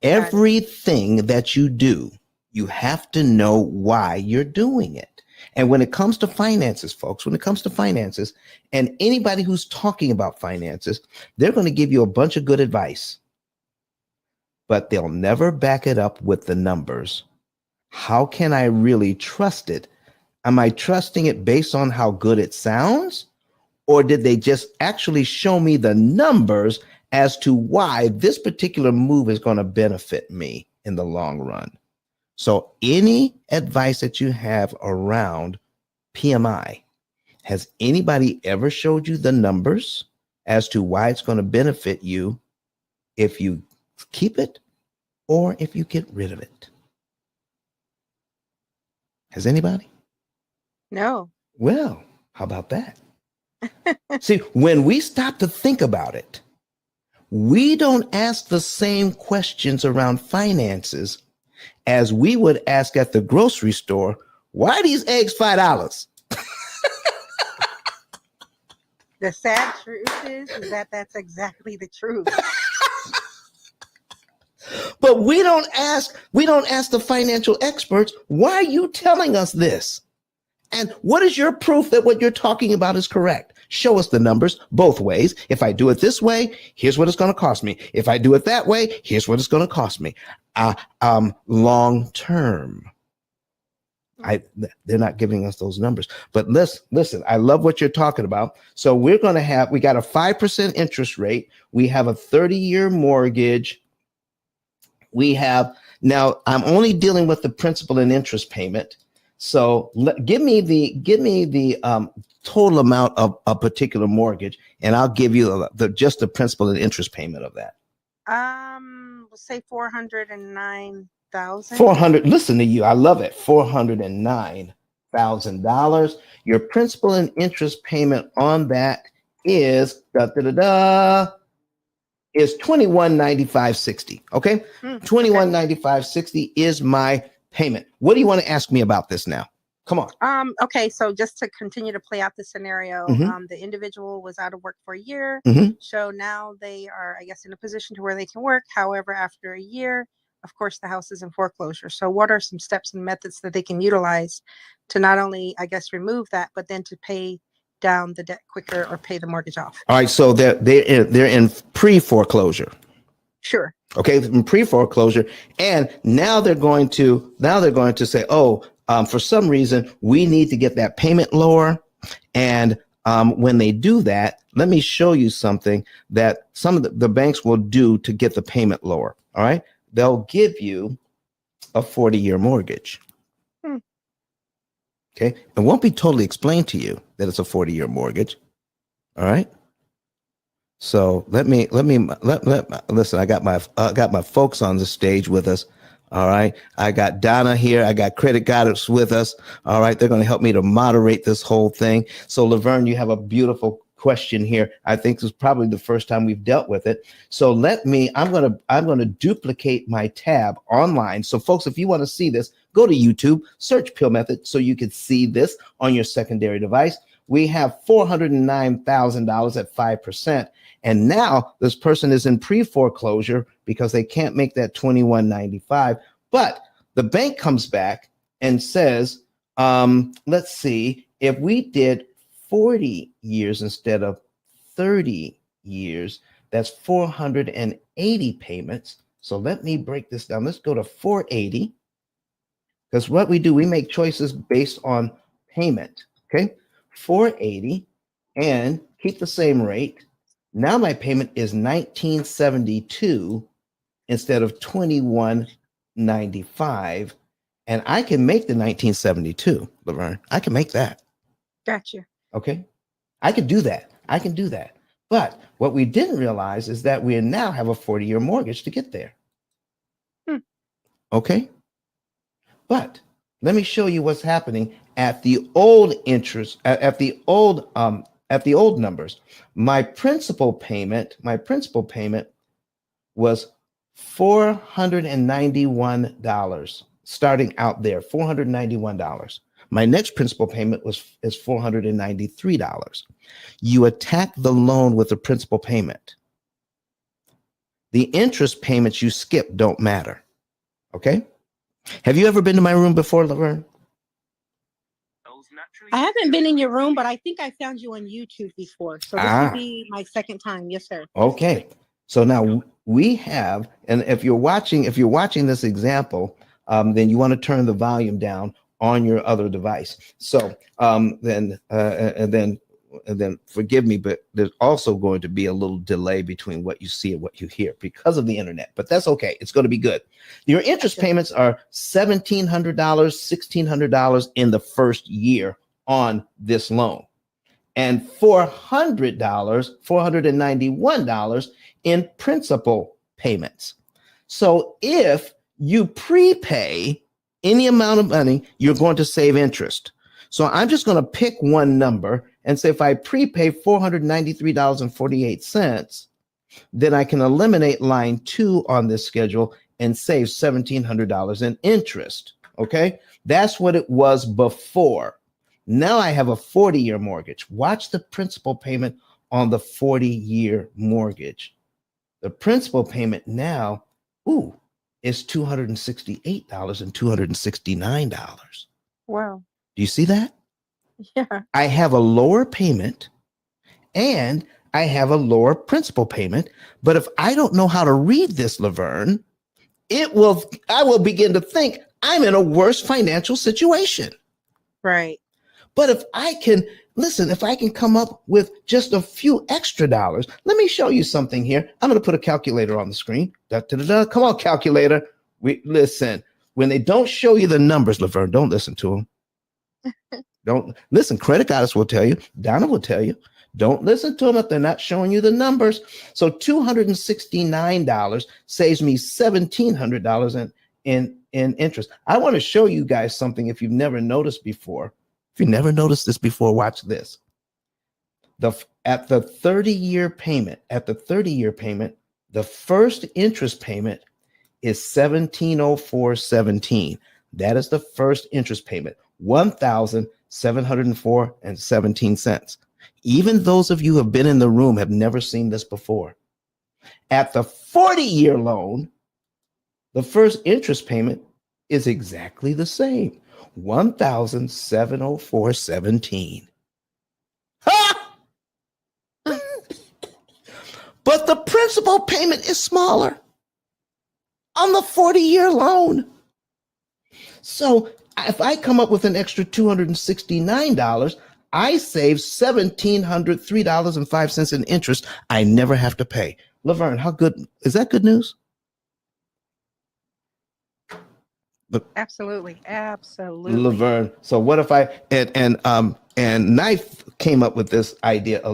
Everything that you do, you have to know why you're doing it. And when it comes to finances, folks, and anybody who's talking about finances, they're going to give you a bunch of good advice, but they'll never back it up with the numbers. How can I really trust it? Am I trusting it based on how good it sounds? Or did they just actually show me the numbers as to why this particular move is going to benefit me in the long run? So any advice that you have around PMI, has anybody ever showed you the numbers as to why it's going to benefit you if you keep it or if you get rid of it? Has anybody?
No.
Well, how about that? See, when we stop to think about it, we don't ask the same questions around finances as we would ask at the grocery store. Why are these eggs $5?
The sad truth is that that's exactly the truth.
But we don't ask the financial experts, why are you telling us this? And what is your proof that what you're talking about is correct? Show us the numbers both ways. If I do it this way, here's what it's going to cost me. If I do it that way, here's what it's going to cost me. Long term. They're not giving us those numbers. But listen, I love what you're talking about. So we got a 5% interest rate. We have a 30-year mortgage. We have, now I'm only dealing with the principal and interest payment. So give me the total amount of a particular mortgage, and I'll give you just the principal and interest payment of that.
We'll say $409,000.
400. Listen to you. I love it. $409,000. Your principal and interest payment on that is is $21.95.60. Okay, $21.95.60 is my payment. What do you want to ask me about this now? Come on.
Okay, so just to continue to play out the scenario, the individual was out of work for a year. So now they are, I guess, in a position to where they can work. However, after a year, of course, the house is in foreclosure. So what are some steps and methods that they can utilize to not only, I guess, remove that, but then to pay down the debt quicker or pay the mortgage off?
All right, so they're in pre-foreclosure.
Sure.
Okay, in pre-foreclosure, and now they're going to say, oh, for some reason we need to get that payment lower, and when they do that, let me show you something that some of the banks will do to get the payment lower. All right, they'll give you a 40-year mortgage. Okay, it won't be totally explained to you that it's a 40-year mortgage. All right. So let me listen. I got my folks on the stage with us. All right. I got Donna here. I got Credit Goddess with us. All right. They're going to help me to moderate this whole thing. So Laverne, you have a beautiful question here. I think this is probably the first time we've dealt with it. So I'm going to duplicate my tab online. So folks, if you want to see this, go to YouTube, search P.I.L.L method so you can see this on your secondary device. We have $409,000 at 5%. And now this person is in pre-foreclosure because they can't make that $21.95. But the bank comes back and says, let's see, if we did 40 years instead of 30 years, that's 480 payments. So let me break this down. Let's go to 480. Because what we do, we make choices based on payment. Okay, 480 and keep the same rate. Now my payment is $19.72 instead of $21.95, and I can make the $19.72, Laverne. I can make that.
Gotcha.
Okay. I could do that. I can do that. But what we didn't realize is that we now have a 40-year mortgage to get there. Okay. But let me show you what's happening at the old interest, at the old numbers. My principal payment was $491 starting out there, $491. My next principal payment is $493. You attack the loan with the principal payment. The interest payments you skip don't matter. Okay? Have you ever been to my room before, Laverne?
I haven't been in your room, but I think I found you on YouTube before. So this would be my second time. Yes, sir.
Okay. So now we have, and if you're watching this example, then you want to turn the volume down on your other device. So then forgive me, but there's also going to be a little delay between what you see and what you hear because of the internet, but that's okay. It's going to be good. Your interest payments are $1,700, $1,600 in the first year on this loan, and $491 in principal payments. So if you prepay any amount of money, you're going to save interest. So I'm just going to pick one number and say if I prepay $493.48, then I can eliminate line 2 on this schedule and save $1,700 in interest. Okay, that's what it was before. Now I have a 40-year mortgage. Watch the principal payment on the 40-year mortgage. The principal payment now, is $268 and $269.
Wow.
Do you see that?
Yeah.
I have a lower payment and I have a lower principal payment. But if I don't know how to read this, Laverne, I will begin to think I'm in a worse financial situation.
Right.
But if I can come up with just a few extra dollars, let me show you something here. I'm going to put a calculator on the screen. Come on, calculator. Listen. When they don't show you the numbers, Laverne, don't listen to them. Don't listen. Credit guys will tell you. Donna will tell you. Don't listen to them if they're not showing you the numbers. So $269 saves me $1,700 in interest. I want to show you guys something if you've never noticed before. If you never noticed this before, watch this. At the 30-year payment, the first interest payment is $1,704.17. That is the first interest payment, $1,704.17. Even those of you who have been in the room have never seen this before. At the 40-year loan, the first interest payment is exactly the same, $1,704.17. But the principal payment is smaller on the 40-year loan. So if I come up with an extra $269, I save $1,703.05 in interest I never have to pay. Laverne, how good is that? Good news?
Absolutely.
Laverne. So what if I and Knife came up with this idea a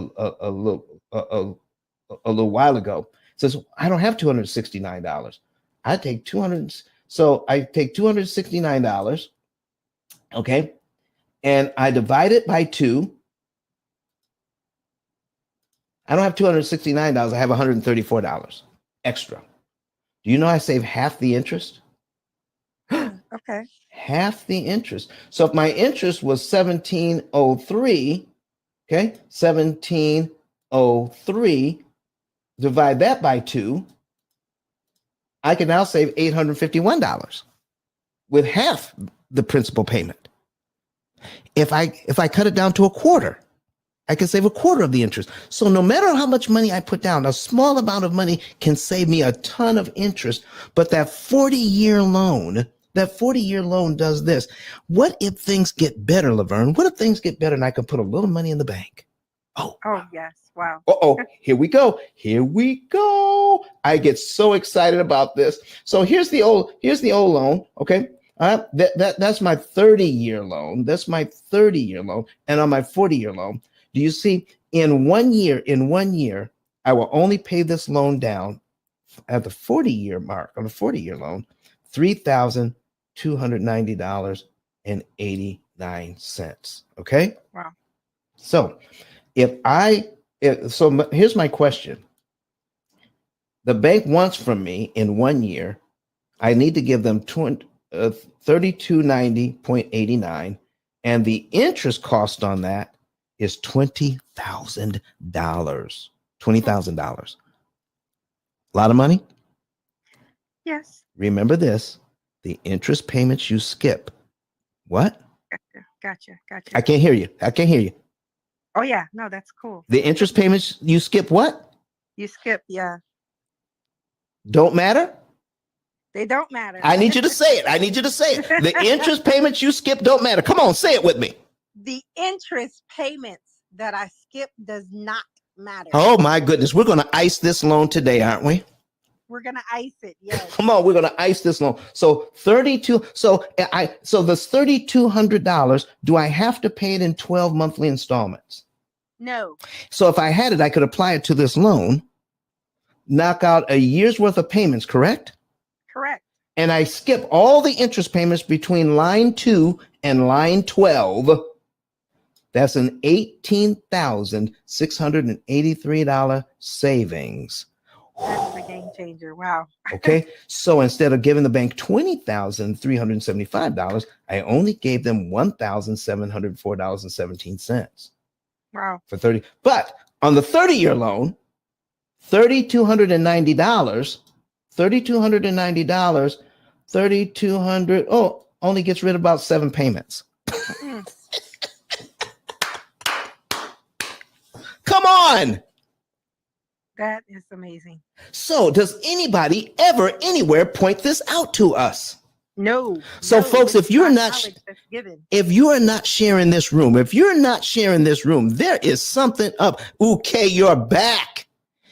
little while ago. It says I don't have $269. I take $269, okay, and I divide it by 2. I don't have $269. I have $134 extra. Do you know I save half the interest?
Okay.
Half the interest. So if my interest was $1,703, okay, $1,703, divide that by 2, I can now save $851 with half the principal payment. If I cut it down to a quarter, I can save a quarter of the interest. So no matter how much money I put down, a small amount of money can save me a ton of interest. But that 40-year loan does this. What if things get better, Laverne? What if things get better and I can put a little money in the bank?
Oh, yes. Wow.
Here we go. I get so excited about this. So here's the old loan. Okay. That's my 30-year loan. That's my 30-year loan. And on my 40-year loan, do you see in 1 year, I will only pay this loan down at the 40-year mark on the 40-year loan, $3,290.89. Okay.
Wow.
So here's my question. The bank wants from me in 1 year, I need to give them 3290.89, and the interest cost on that is $20,000. $20,000. A lot of money.
Yes.
Remember this: the interest payments you skip. What?
Gotcha.
I can't hear you.
Oh yeah, no, that's cool.
The interest payments you skip. What?
You skip, yeah.
Don't matter.
They don't matter.
I need you to say it. The interest payments you skip don't matter. Come on, say it with me.
The interest payments that I skip does not matter.
Oh my goodness, we're going to ice this loan today, aren't we?
We're going to ice it. Yes.
Come on, we're going to ice this loan. So this $3,200, do I have to pay it in 12 monthly installments?
No.
So if I had it, I could apply it to this loan, knock out a year's worth of payments, correct?
Correct.
And I skip all the interest payments between line 2 and line 12. That's an $18,683 savings.
That's a game changer. Wow.
Okay. So instead of giving the bank $20,375, I only gave them $1,704.17.
Wow.
For 30. But on the 30-year loan, $3,290, only gets rid of about 7 payments. Come on.
That is amazing.
So does anybody ever anywhere point this out to us?
No.
So folks, if you are not sharing this room, there is something up. Ooh, Kay, you're back.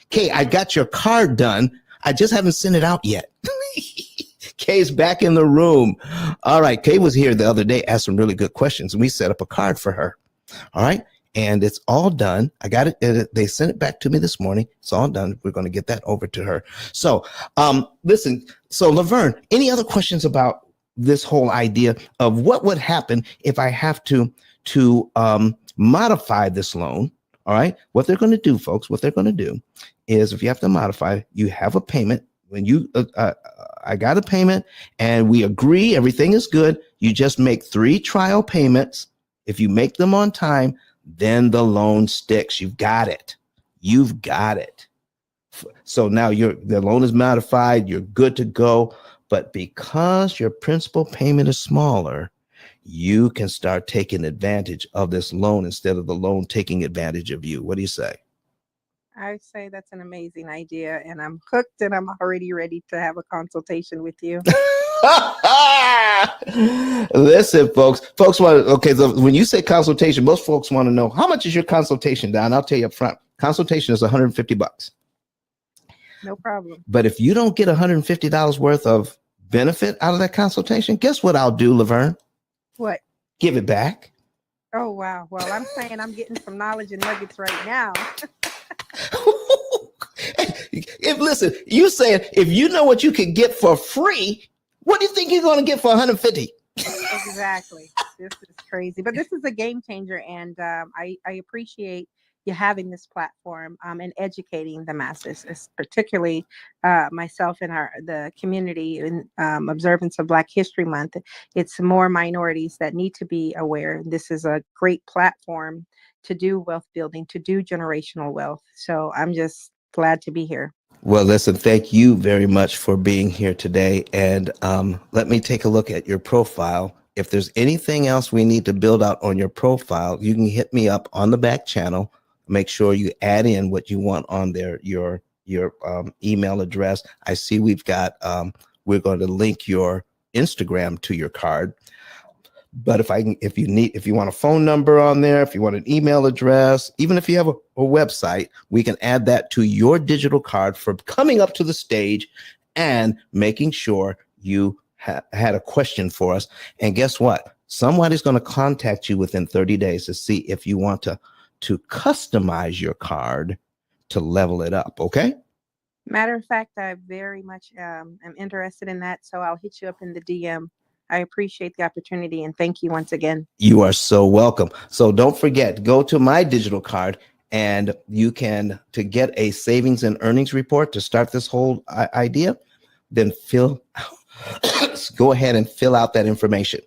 Kay, I got your card done. I just haven't sent it out yet. Kay's back in the room. All right. Kay was here the other day, asked some really good questions, and we set up a card for her. All right. And it's all done. I got it. They sent it back to me this morning. It's all done. We're going to get that over to her. So, listen. So, Laverne, any other questions about this whole idea of what would happen if I have to modify this loan? All right. What they're going to do, folks, is if you have to modify, you have a payment. When you, I got a payment and we agree everything is good. You just make 3 trial payments. If you make them on time, then the loan sticks. You've got it. So now the loan is modified. You're good to go. But because your principal payment is smaller, you can start taking advantage of this loan instead of the loan taking advantage of you. What do you say?
I say that's an amazing idea, and I'm hooked, and I'm already ready to have a consultation with you.
Listen, folks want okay. So when you say consultation, most folks want to know how much is your consultation, Don? I'll tell you up front. Consultation is $150.
No problem.
But if you don't get $150 worth of benefit out of that consultation, guess what I'll do, Laverne?
What?
Give it back.
Oh wow. Well, I'm saying I'm getting some knowledge and nuggets right now.
Listen, you saying if you know what you can get for free, what do you think you're going to get for $150?
Exactly. This is crazy, but this is a game changer, and I appreciate you having this platform and educating the masses, particularly myself and the community in observance of Black History Month. It's more minorities that need to be aware. This is a great platform to do wealth building, to do generational wealth. So I'm just glad to be here.
Well, listen, thank you very much for being here today. And let me take a look at your profile. If there's anything else we need to build out on your profile, you can hit me up on the back channel. Make sure you add in what you want on there, your email address. I see we've got, we're going to link your Instagram to your card. But if you want a phone number on there, if you want an email address, even if you have a website, we can add that to your digital card for coming up to the stage and making sure you had a question for us. And guess what? Somebody's going to contact you within 30 days to see if you want to customize your card to level it up. Okay.
Matter of fact, I very much am interested in that. So I'll hit you up in the DM. I appreciate the opportunity and thank you once again.
You are so welcome. So don't forget, go to my digital card and you can, to get a savings and earnings report to start this whole idea, then go ahead and fill out that information.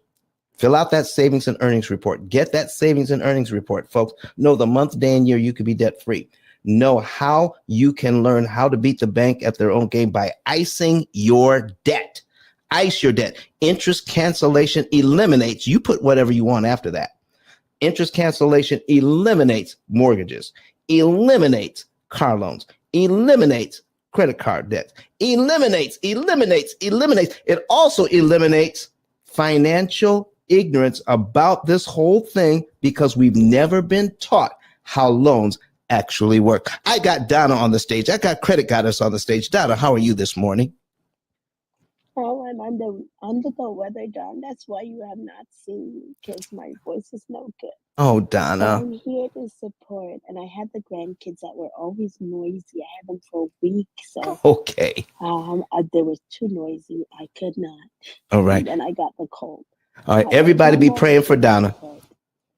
Fill out that savings and earnings report. Get that savings and earnings report, folks. Know the month, day, and year you could be debt free. Know how you can learn how to beat the bank at their own game by icing your debt. Ice your debt. Interest cancellation eliminates. You put whatever you want after that. Interest cancellation eliminates mortgages, eliminates car loans, eliminates credit card debts, eliminates. It also eliminates financial ignorance about this whole thing because we've never been taught how loans actually work. I got Donna on the stage. I got Credit Goddess on the stage. Donna, how are you this morning?
Oh, I'm under the weather, John. That's why you have not seen me, because my voice is no good.
Oh, Donna.
But I'm here to support, and I had the grandkids that were always noisy. I had them for a week, so
okay.
They were too noisy. I could not.
All right.
And I got the cold.
All right, everybody be praying for Donna.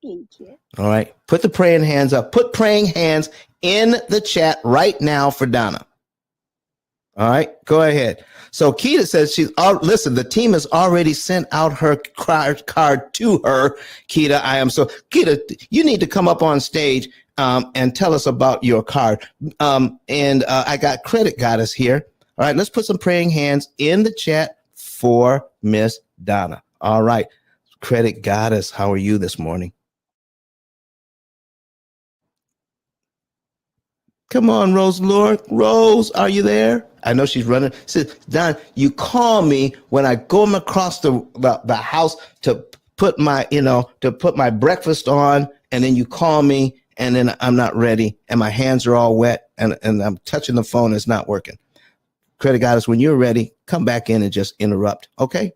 Thank you.
All right, put the praying hands up. Put praying hands in the chat right now for Donna. All right, go ahead. So Keita says listen, the team has already sent out her card to her. Keita, you need to come up on stage and tell us about your card. And I got Credit Goddess here. All right, let's put some praying hands in the chat for Miss Donna. All right, Credit Goddess, how are you this morning? Come on, Rose Lord. Rose, are you there? I know she's running. She says, Don, you call me when I go across the house to put my breakfast on, and then you call me, and then I'm not ready, and my hands are all wet, and I'm touching the phone, it's not working. Credit Goddess, when you're ready, come back in and just interrupt, okay?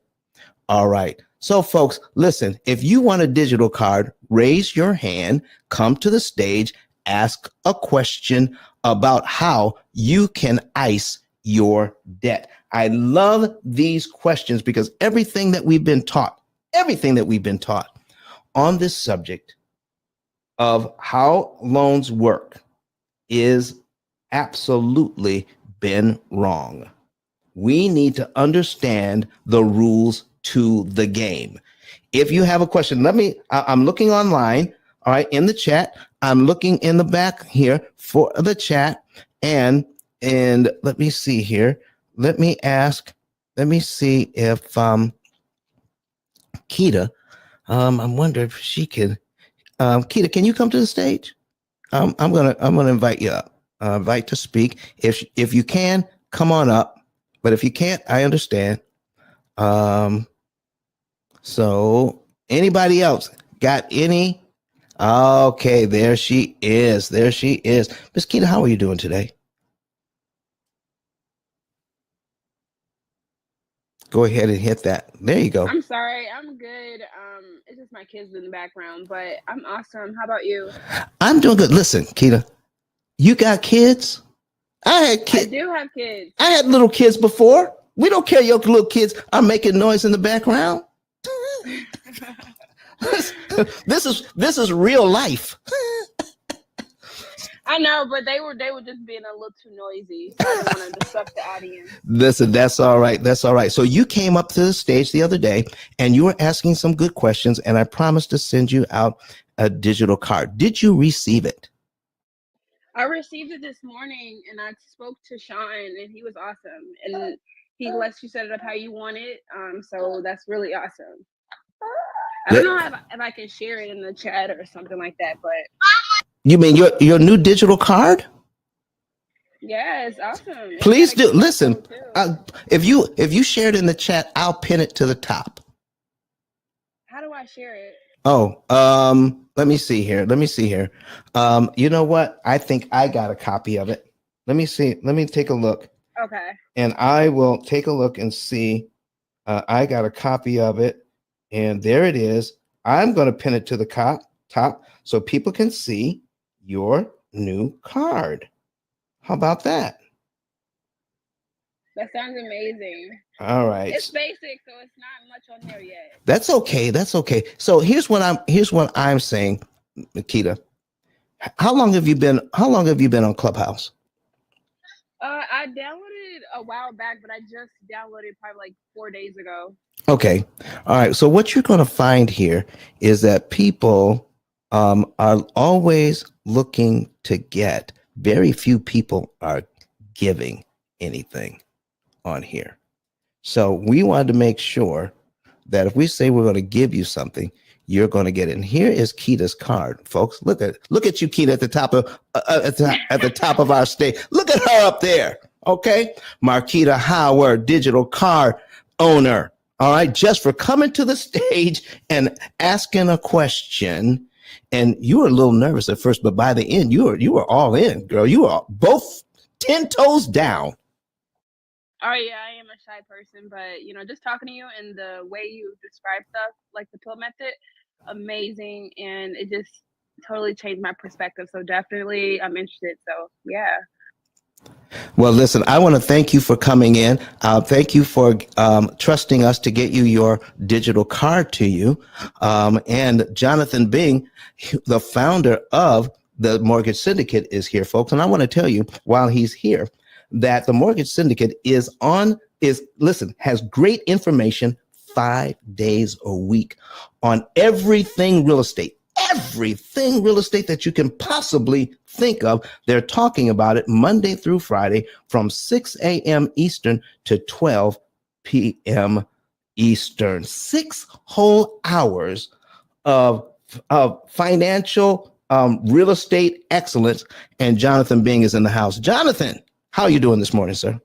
All right. So, folks, listen, if you want a digital card, raise your hand, come to the stage, ask a question about how you can ice your debt. I love these questions because everything that we've been taught on this subject of how loans work is absolutely been wrong. We need to understand the rules to the game. If you have a question, I'm looking online, all right, in the chat. I'm looking in the back here for the chat, and let me see here. Let me see if Keita, I'm wondering if she can. Keita, can you come to the stage? I'm gonna invite you up. Invite to speak. If you can, come on up. But if you can't, I understand. So anybody else got any? Okay, there she is. Miss Keita, how are you doing today? Go ahead and hit that. There you go.
I'm sorry. I'm good. It's just my kids in the background, but I'm awesome. How about you?
I'm doing good. Listen, Keita, you got kids? I had kids.
I do have kids.
I had little kids before. We don't care your little kids are making noise in the background. This is real life.
I know, but they were just being a little too noisy. So I didn't want to disrupt the audience.
Listen, that's all right. That's all right. So you came up to the stage the other day and you were asking some good questions, and I promised to send you out a digital card. Did you receive it?
I received it this morning, and I spoke to Sean, and he was awesome. And he lets you set it up how you want it. So that's really awesome. I don't know if I can share it in the chat or something like that, but
you mean your new digital card?
Yeah, it's awesome.
Please do. Listen, if you share it in the chat, I'll pin it to the top.
How do I share it?
Oh, let me see here. You know what? I think I got a copy of it. Let me see. Let me take a look.
Okay.
And I will take a look and see. I got a copy of it, and there it is. I'm going to pin it to the top so people can see your new card. How about that?
That sounds amazing.
All right.
It's basic, so it's not much on there yet.
That's okay. That's okay. So here's what I'm saying, Nikita. How long have you been on Clubhouse?
I downloaded a while back, but I just downloaded probably like 4 days ago.
Okay. All right. So what you're going to find here is that people are always looking to get. Very few people are giving anything on here. So we wanted to make sure that if we say we're going to give you something, you're going to get it. And here is Kita's card, folks. Look at you, Kita, at the top of at the top of our stage. Look at her up there. Okay, Marquita Howard, digital card owner. All right, just for coming to the stage and asking a question. And you were a little nervous at first, but by the end, you were all in, girl. You were both 10 toes down.
Oh yeah, I am a shy person, but just talking to you and the way you describe stuff, like the P.I.L.L method, amazing, and it just totally changed my perspective. So definitely, I'm interested. So yeah.
Well, listen, I want to thank you for coming in. Thank you for trusting us to get you your digital card to you. And Jonathan Bing, the founder of the Mortgage Syndicate, is here, folks. And I want to tell you while he's here that the Mortgage Syndicate has great information 5 days a week on everything real estate that you can possibly think of. They're talking about it Monday through Friday from 6 a.m. Eastern to 12 p.m. Eastern. 6 whole hours of financial real estate excellence. And Jonathan Bing is in the house. Jonathan, how are you doing this morning, sir?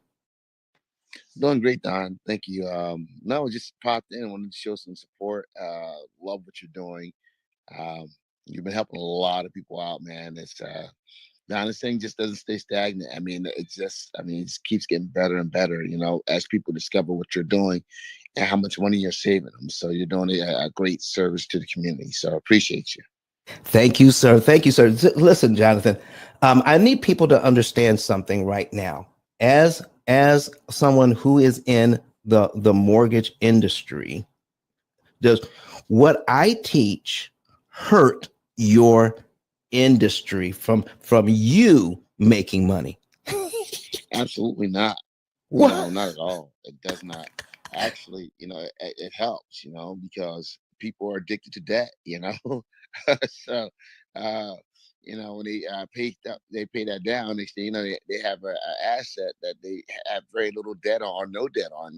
Doing great, Don. Thank you. No, just popped in, wanted to show some support. Love what you're doing. You've been helping a lot of people out, man. It's Don, this thing just doesn't stay stagnant. I mean, it just keeps getting better and better, as people discover what you're doing and how much money you're saving them. So you're doing a great service to the community. So I appreciate you.
Thank you, sir. Thank you, sir. Listen, Jonathan, I need people to understand something right now. As someone who is in the mortgage industry, does what I teach hurt your industry from you making money?
Absolutely not.
What?
No, not at all. It does not. Actually, it helps, because people are addicted to debt, So, when they pay that down, they have a asset that they have very little debt on or no debt on,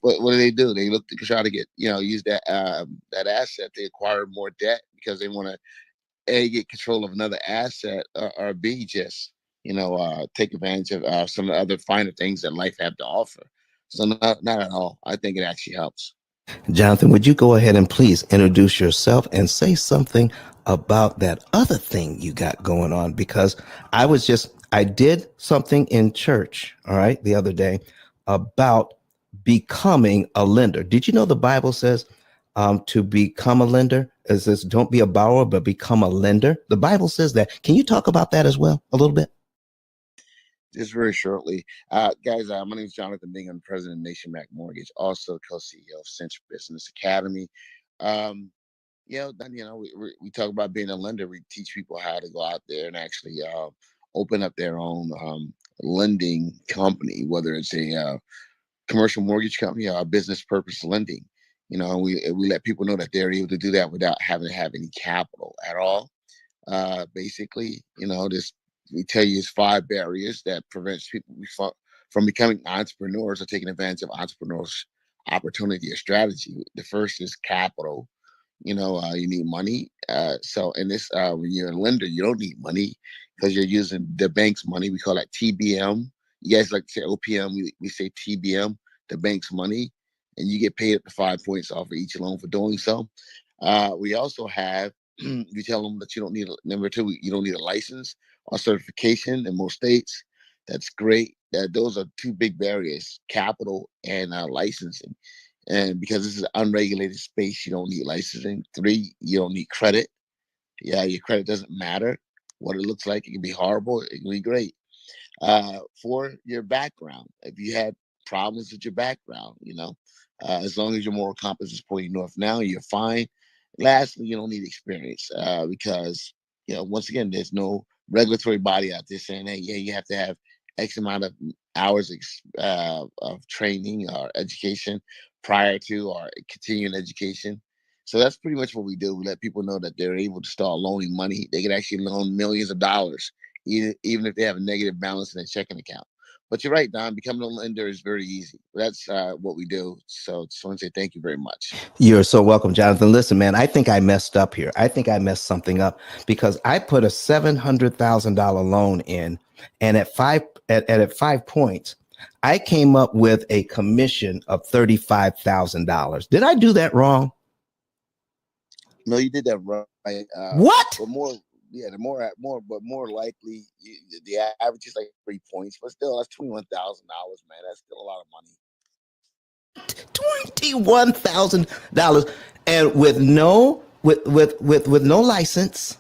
what do? They look to try to get, use that asset to acquire more debt because they want to A, get control of another asset, or B, just take advantage of some of the other finer things that life have to offer. So not at all. I think it actually helps.
Jonathan, would you go ahead and please introduce yourself and say something about that other thing you got going on? Because I did something in church, all right, the other day about becoming a lender. Did you know the Bible says to become a lender? It says don't be a borrower, but become a lender. The Bible says that. Can you talk about that as well a little bit?
Just very shortly, guys. My name is Jonathan Bing. I'm president of Nation Mac Mortgage, also co-CEO of Central Business Academy. We talk about being a lender. We teach people how to go out there and actually open up their own lending company, whether it's a commercial mortgage company or a business purpose lending. We let people know that they're able to do that without having to have any capital at all. Basically, we tell you it's 5 barriers that prevents people from becoming entrepreneurs or taking advantage of entrepreneurs' opportunity or strategy. The first is capital. You need money. So in this, when you're a lender, you don't need money because you're using the bank's money. We call that TBM. You guys like to say OPM. We say TBM, the bank's money, and you get paid up to 5 points off of each loan for doing so. We also have, you tell them that you don't need number 2, you don't need a license or certification in most states That's great. Those are two big barriers: capital and licensing. And because this is an unregulated space, you don't need licensing. 3, you don't need credit. Yeah, your credit doesn't matter what it looks like. It can be horrible. It can be great. For your background, if you had problems with your background, as long as your moral compass is pointing north now, you're fine. Lastly, you don't need experience because, once again, there's no regulatory body out there saying, hey, yeah, you have to have X amount of hours of training or education prior to or continuing education. So that's pretty much what we do. We let people know that they're able to start loaning money. They can actually loan millions of dollars, even if they have a negative balance in their checking account. But you're right, Don. Becoming a lender is very easy. That's what we do. So just want to say thank you very much.
You're so welcome, Jonathan. Listen, man, I think I messed up here. I think I messed something up because I put a $700,000 loan in, and at 5 points, I came up with a commission of $35,000. Did I do that wrong?
No, you did that right.
What?
But more likely, the average is like 3 points. But still, that's $21,000, man. That's still a lot of money.
$21,000, and with no license,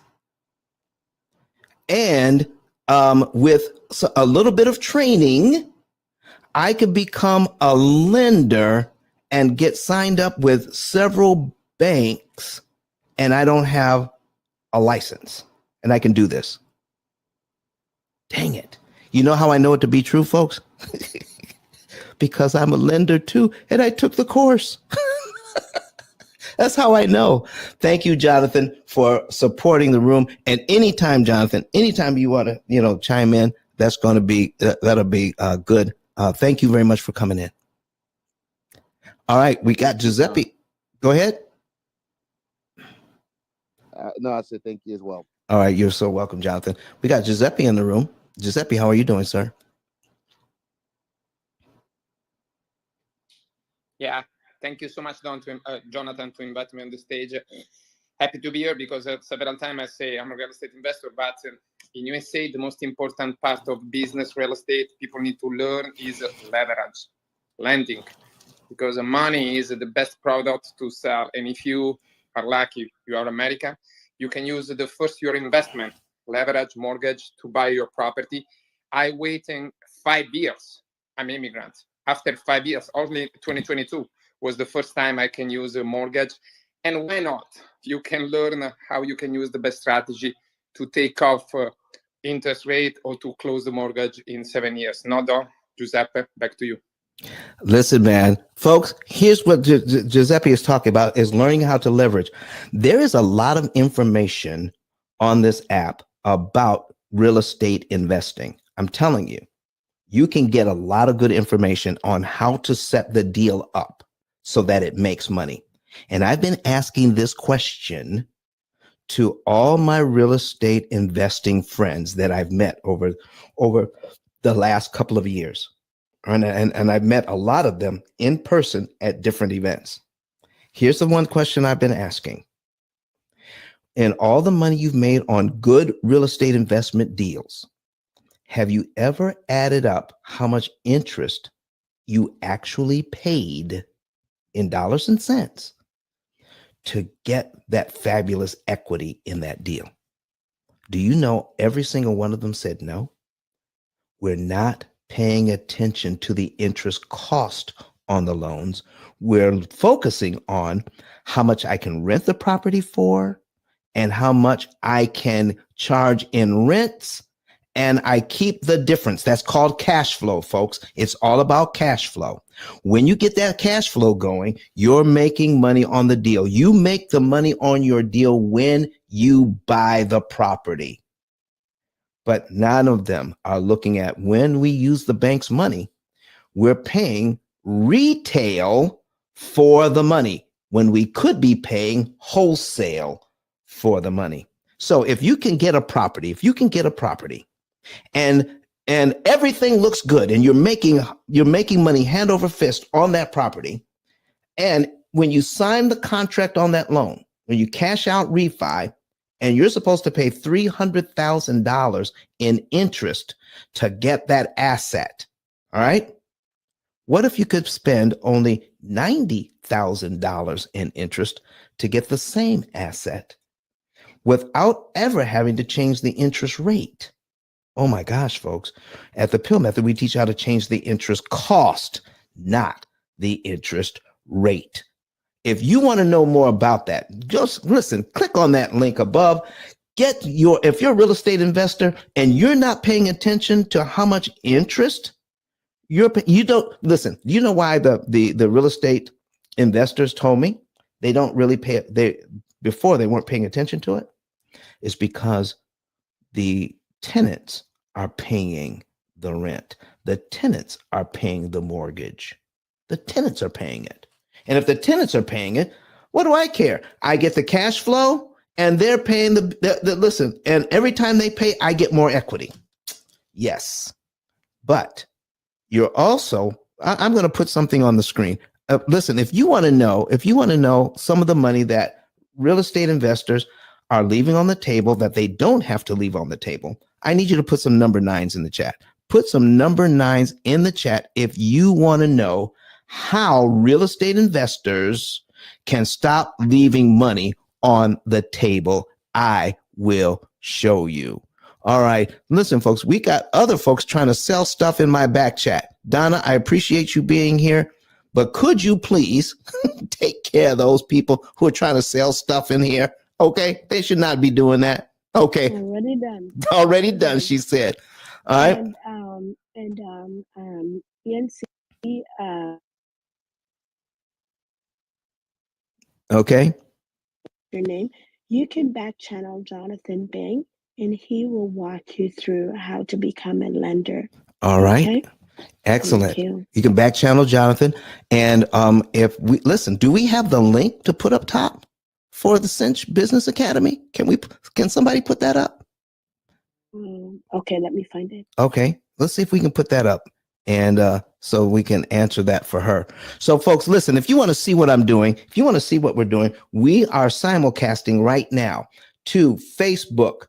and with a little bit of training, I could become a lender and get signed up with several banks, and I don't have a license, and I can do this. Dang it. You know how I know it to be true, folks? Because I'm a lender too, and I took the course. That's how I know. Thank you, Jonathan, for supporting the room. And anytime, Jonathan, anytime you want to, chime in, that'll be good. Thank you very much for coming in. All right, we got Giuseppe. Go ahead.
No, I said thank you as well.
All right, you're so welcome, Jonathan. We got Giuseppe in the room. Giuseppe, how are you doing, sir?
Yeah, thank you so much, Jonathan, to invite me on the stage. Happy to be here because several times I say I'm a real estate investor, but in USA, the most important part of business real estate people need to learn is leverage, lending, because money is the best product to sell. And if you are lucky, you are American, you can use the first year investment, leverage, mortgage to buy your property. I waiting 5 years. I'm immigrant. After 5 years, only 2022 was the first time I can use a mortgage. And why not? You can learn how you can use the best strategy to take off interest rate or to close the mortgage in 7 years. No, Giuseppe, back to you.
Listen, man, folks, here's what Giuseppe is talking about is learning how to leverage. There is a lot of information on this app about real estate investing. I'm telling you. You can get a lot of good information on how to set the deal up so that it makes money. And I've been asking this question to all my real estate investing friends that I've met over the last couple of years. And I've met a lot of them in person at different events. Here's the one question I've been asking. In all the money you've made on good real estate investment deals, have you ever added up how much interest you actually paid in dollars and cents to get that fabulous equity in that deal? Do you know every single one of them said no? We're not paying attention to the interest cost on the loans. We're focusing on how much I can rent the property for and how much I can charge in rents. And I keep the difference. That's called cash flow, folks. It's all about cash flow. When you get that cash flow going, you're making money on the deal. You make the money on your deal when you buy the property. But none of them are looking at when we use the bank's money, we're paying retail for the money when we could be paying wholesale for the money. So if you can get a property, and everything looks good and you're making money hand over fist on that property, and when you sign the contract on that loan, when you cash out refi and you're supposed to pay $300,000 in interest to get that asset. All right. What if you could spend only $90,000 in interest to get the same asset without ever having to change the interest rate? Oh my gosh, folks. At the P.I.L.L method, we teach how to change the interest cost, not the interest rate. If you want to know more about that, just listen, click on that link above. If you're a real estate investor and you're not paying attention to how much interest you don't listen. You know why the real estate investors told me they don't really pay before they weren't paying attention to it? It's because the tenants are paying the rent. The tenants are paying the mortgage. The tenants are paying it. And if the tenants are paying it, what do I care? I get the cash flow and they're paying listen, and every time they pay, I get more equity. Yes. But you're also, I'm going to put something on the screen. Listen, if you want to know some of the money that real estate investors are leaving on the table that they don't have to leave on the table, I need you to put some number 9s in the chat. Put some number 9s in the chat if you want to know how real estate investors can stop leaving money on the table. I will show you. All right. Listen, folks, we got other folks trying to sell stuff in my back chat. Donna, I appreciate you being here, but could you please take care of those people who are trying to sell stuff in here? Okay. They should not be doing that. Okay.
Already done.
Already done, she said. All right.
ENC,
okay.
your name, you can back channel Jonathan Bing and he will walk you through how to become a lender.
All right.
Okay?
Excellent.
You.
You can back channel Jonathan. And if we listen, do we have the link to put up top for the Cinch Business Academy? Can somebody put that up?
Okay, let me find it.
Okay, let's see if we can put that up. And so we can answer that for her. So folks, listen, if you want to see what I'm doing, if you want to see what we're doing, we are simulcasting right now to Facebook,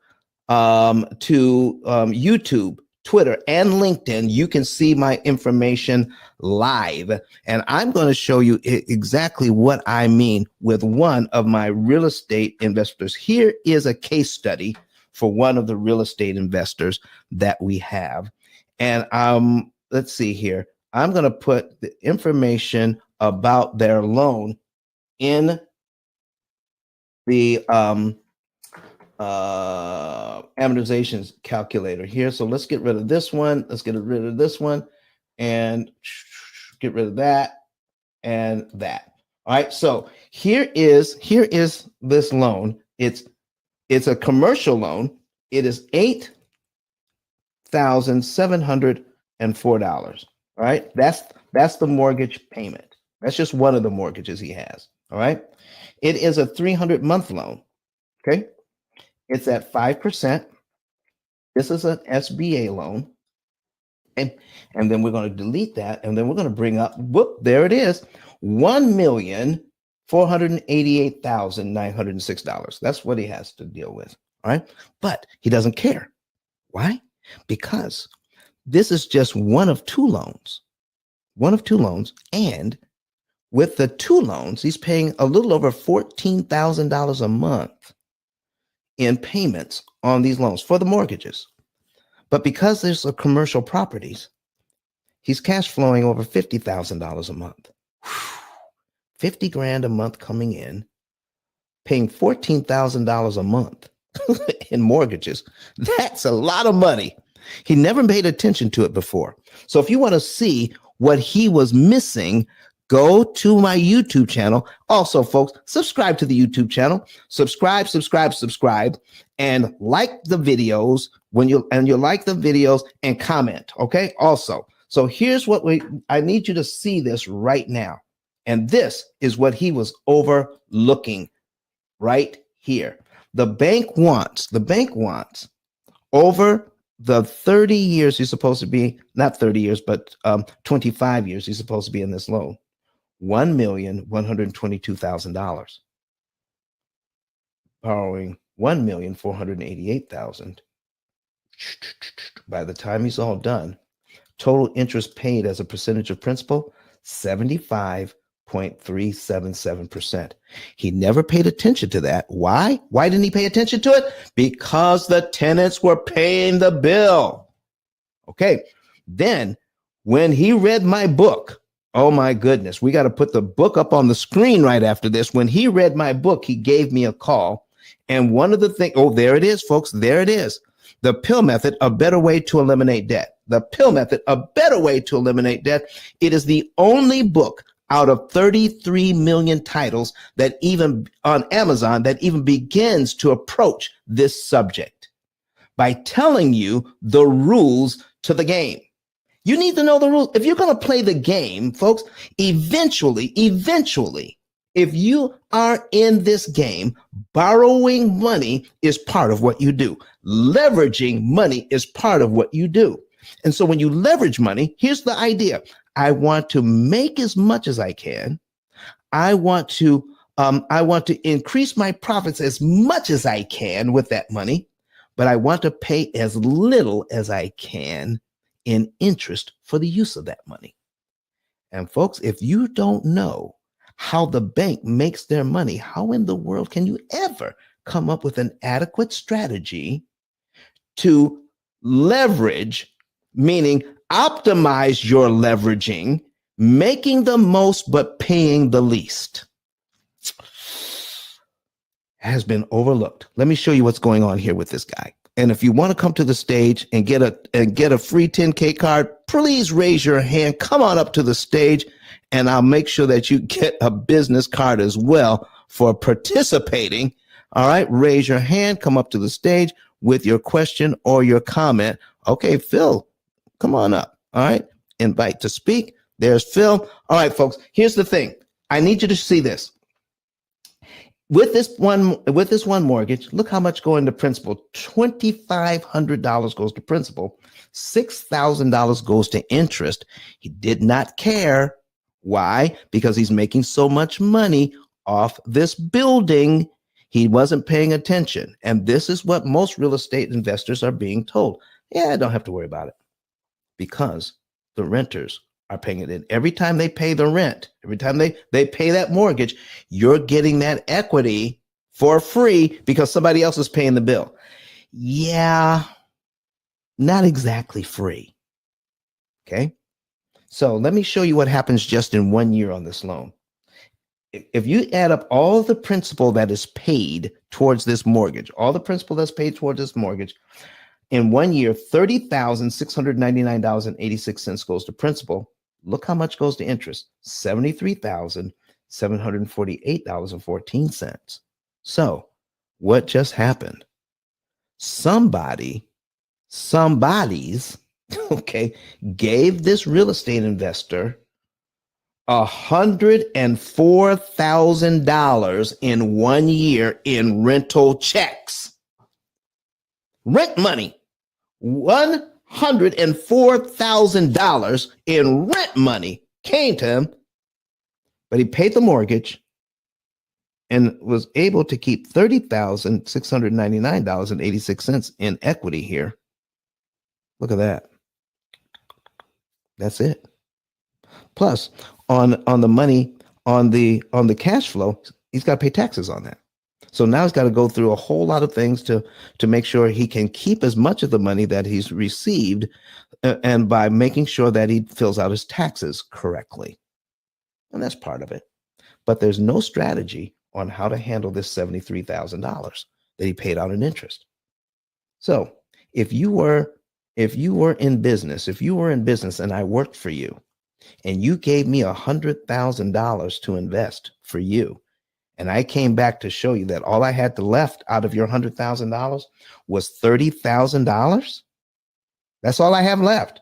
to YouTube, Twitter, and LinkedIn. You can see my information live. And I'm going to show you exactly what I mean with one of my real estate investors. Here is a case study for one of the real estate investors that we have. And let's see here. I'm going to put the information about their loan in the amortization calculator here. So let's get rid of this one. Let's get rid of this one and get rid of that and that. All right. So here is this loan. It's a commercial loan. It is $8,704. All right. That's the mortgage payment. That's just one of the mortgages he has. All right. It is a 300-month loan. Okay. It's at 5%. This is an SBA loan. And then we're going to delete that. And then we're going to bring up, there it is. $1,488,906. That's what he has to deal with. All right. But he doesn't care. Why? Because this is just one of two loans. And with the two loans, he's paying a little over $14,000 a month in payments on these loans for the mortgages. But because there's a commercial properties, he's cash flowing over $50,000 a month. 50 grand a month coming in, paying $14,000 a month in mortgages. That's a lot of money. He never paid attention to it before. So if you want to see what he was missing, go to my YouTube channel. Also, folks, subscribe to the YouTube channel. Subscribe, and like the videos when you like the videos and comment. Okay. Also, so here's what I need you to see this right now. And this is what he was overlooking right here. The bank wants over the 30 years he's supposed to be, not 30 years, but 25 years he's supposed to be in this loan, $1,122,000. Borrowing $1,488,000. By the time he's all done, total interest paid as a percentage of principal, 75.377%. He never paid attention to that. Why? Why didn't he pay attention to it? Because the tenants were paying the bill. Okay. Then when he read my book, oh my goodness, we got to put the book up on the screen right after this. When he read my book, he gave me a call. And one of the things, oh, there it is, folks. There it is. The P.I.L.L method, a better way to eliminate debt. The P.I.L.L method, a better way to eliminate debt. It is the only book out of 33 million titles that even on Amazon that even begins to approach this subject by telling you the rules to the game. You need to know the rules. If you're going to play the game, folks, eventually, if you are in this game, borrowing money is part of what you do. Leveraging money is part of what you do. And so when you leverage money, here's the idea. I want to make as much as I can. I want to increase my profits as much as I can with that money, but I want to pay as little as I can in interest for the use of that money. And folks, if you don't know how the bank makes their money, how in the world can you ever come up with an adequate strategy to leverage, meaning optimize your leveraging, making the most but paying the least? Has been overlooked. Let me show you what's going on here with this guy. And if you want to come to the stage and get a free 10K card, please raise your hand. Come on up to the stage, and I'll make sure that you get a business card as well for participating. All right, raise your hand. Come up to the stage with your question or your comment. Okay, Phil, come on up. All right, invite to speak. There's Phil. All right, folks. Here's the thing. I need you to see this. With this one mortgage, look how much going to principal. $2,500 goes to principal. $6,000 goes to interest. He did not care. Why? Because he's making so much money off this building. He wasn't paying attention. And this is what most real estate investors are being told. Yeah, I don't have to worry about it because the renters are paying it in. Every time they pay the rent, every time they pay that mortgage, you're getting that equity for free because somebody else is paying the bill. Yeah, not exactly free. Okay. So let me show you what happens just in 1 year on this loan. If you add up all the principal that is paid towards this mortgage, all the principal that's paid towards this mortgage, in 1 year, $30,699.86 goes to principal. Look how much goes to interest, $73,748.14. So what just happened? Somebody's, okay, gave this real estate investor $104,000 in 1 year in rental checks. Rent money. $104,000 in rent money came to him, but he paid the mortgage and was able to keep $30,699.86 in equity here. Look at that. That's it. Plus, on the money, on the cash flow, he's got to pay taxes on that. So now he's got to go through a whole lot of things to make sure he can keep as much of the money that he's received, and by making sure that he fills out his taxes correctly. And that's part of it. But there's no strategy on how to handle this $73,000 that he paid out in interest. So if you were in business and I worked for you and you gave me $100,000 to invest for you, and I came back to show you that all I had to left out of your $100,000 was $30,000. That's all I have left.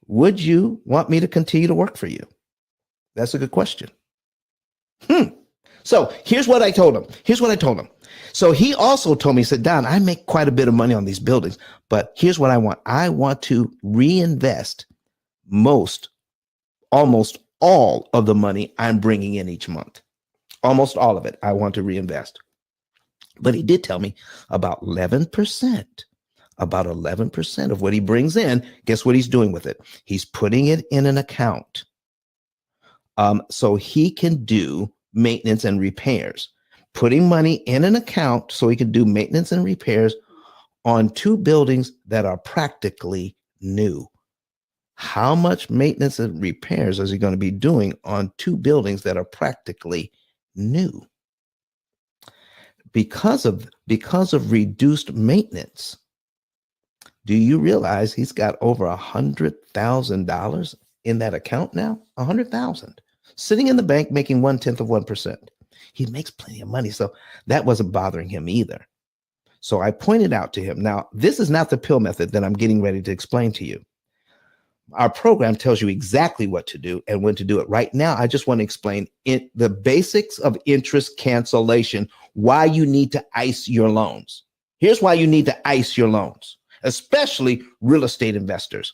Would you want me to continue to work for you? That's a good question. So here's what I told him. So he also told me, he said, Don, I make quite a bit of money on these buildings, but here's what I want. I want to reinvest almost all of the money I'm bringing in each month. Almost all of it I want to reinvest. But he did tell me about 11%. About 11% of what he brings in, guess what he's doing with it? He's putting it in an account. So he can do maintenance and repairs. Putting money in an account so he can do maintenance and repairs on 2 buildings that are practically new. How much maintenance and repairs is he going to be doing on 2 buildings that are practically new? Because of reduced maintenance, do you realize he's got over $100,000 in that account now? $100,000 sitting in the bank, making 1/10 of 1%. He makes plenty of money, so that wasn't bothering him either. So I pointed out to him. Now, this is not the P.I.L.L method that I'm getting ready to explain to you. Our program tells you exactly what to do and when to do it. Right now, I just want to explain the basics of interest cancellation, why you need to ICE your loans. Here's why you need to ICE your loans, especially real estate investors.